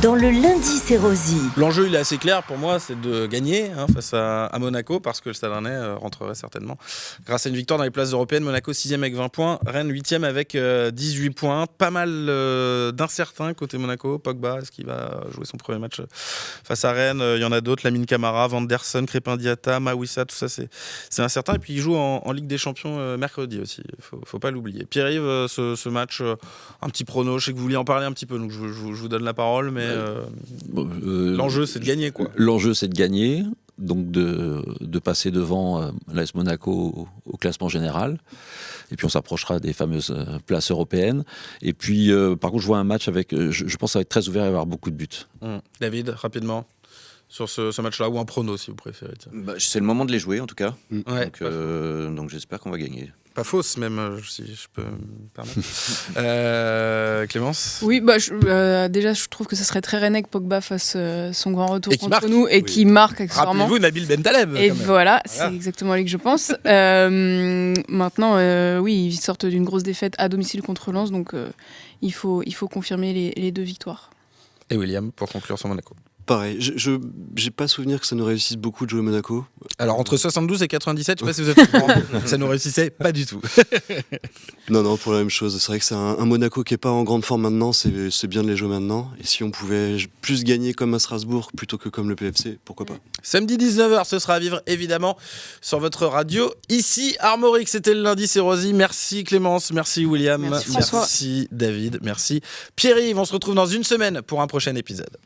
dans le lundi c'est Rosy. L'enjeu il est assez clair pour moi, c'est de gagner face à Monaco, parce que le Stade Rennais rentrerait certainement grâce à une victoire dans les places européennes. Monaco 6e avec 20 points, Rennes 8e avec 18 points. Pas mal d'incertains côté Monaco. Pogba, est-ce qu'il va jouer son premier match face à Rennes? Il y en a d'autres, Lamine Camara, Vanderson, Crépin Diatta, Mawissa, tout ça c'est incertain. Et puis il joue en Ligue des Champions mercredi aussi, faut pas l'oublier. Pierre-Yves, ce match, un petit prono, je sais que vous vouliez en parler un petit peu, donc je vous donne la parole, mais l'enjeu c'est de gagner, quoi. L'enjeu c'est de gagner, donc de passer devant l'AS Monaco au classement général, et puis on s'approchera des fameuses places européennes. Et puis par contre je vois un match avec, je pense que ça va être très ouvert, il va y avoir beaucoup de buts. David, rapidement sur ce match-là, ou un prono si vous préférez. C'est le moment de les jouer en tout cas, Ouais, donc j'espère qu'on va gagner. Pas fausse même, si je peux me permettre. Clémence? Oui, déjà je trouve que ce serait très rennais que Pogba fasse son grand retour contre nous et qui marque accessoirement. Rappelez-vous Nabil Bentaleb. Et voilà, c'est exactement lui que je pense. Maintenant, oui, ils sortent d'une grosse défaite à domicile contre Lens, donc il faut confirmer les 2 victoires. Et William, pour conclure sur Monaco? Pareil, je n'ai pas souvenir que ça nous réussisse beaucoup de jouer Monaco. Alors entre 72 et 97, je ne sais pas si vous êtes au courant, ça nous réussissait pas du tout. Non, pour la même chose. C'est vrai que c'est un Monaco qui n'est pas en grande forme maintenant, c'est bien de les jouer maintenant. Et si on pouvait plus gagner comme à Strasbourg plutôt que comme le PFC, pourquoi pas. Samedi 19h, ce sera à vivre évidemment sur votre radio. Ici, Armorique, c'était le lundi, c'est Rosy. Merci Clémence, merci William, merci David, merci Pierre-Yves. On se retrouve dans une semaine pour un prochain épisode.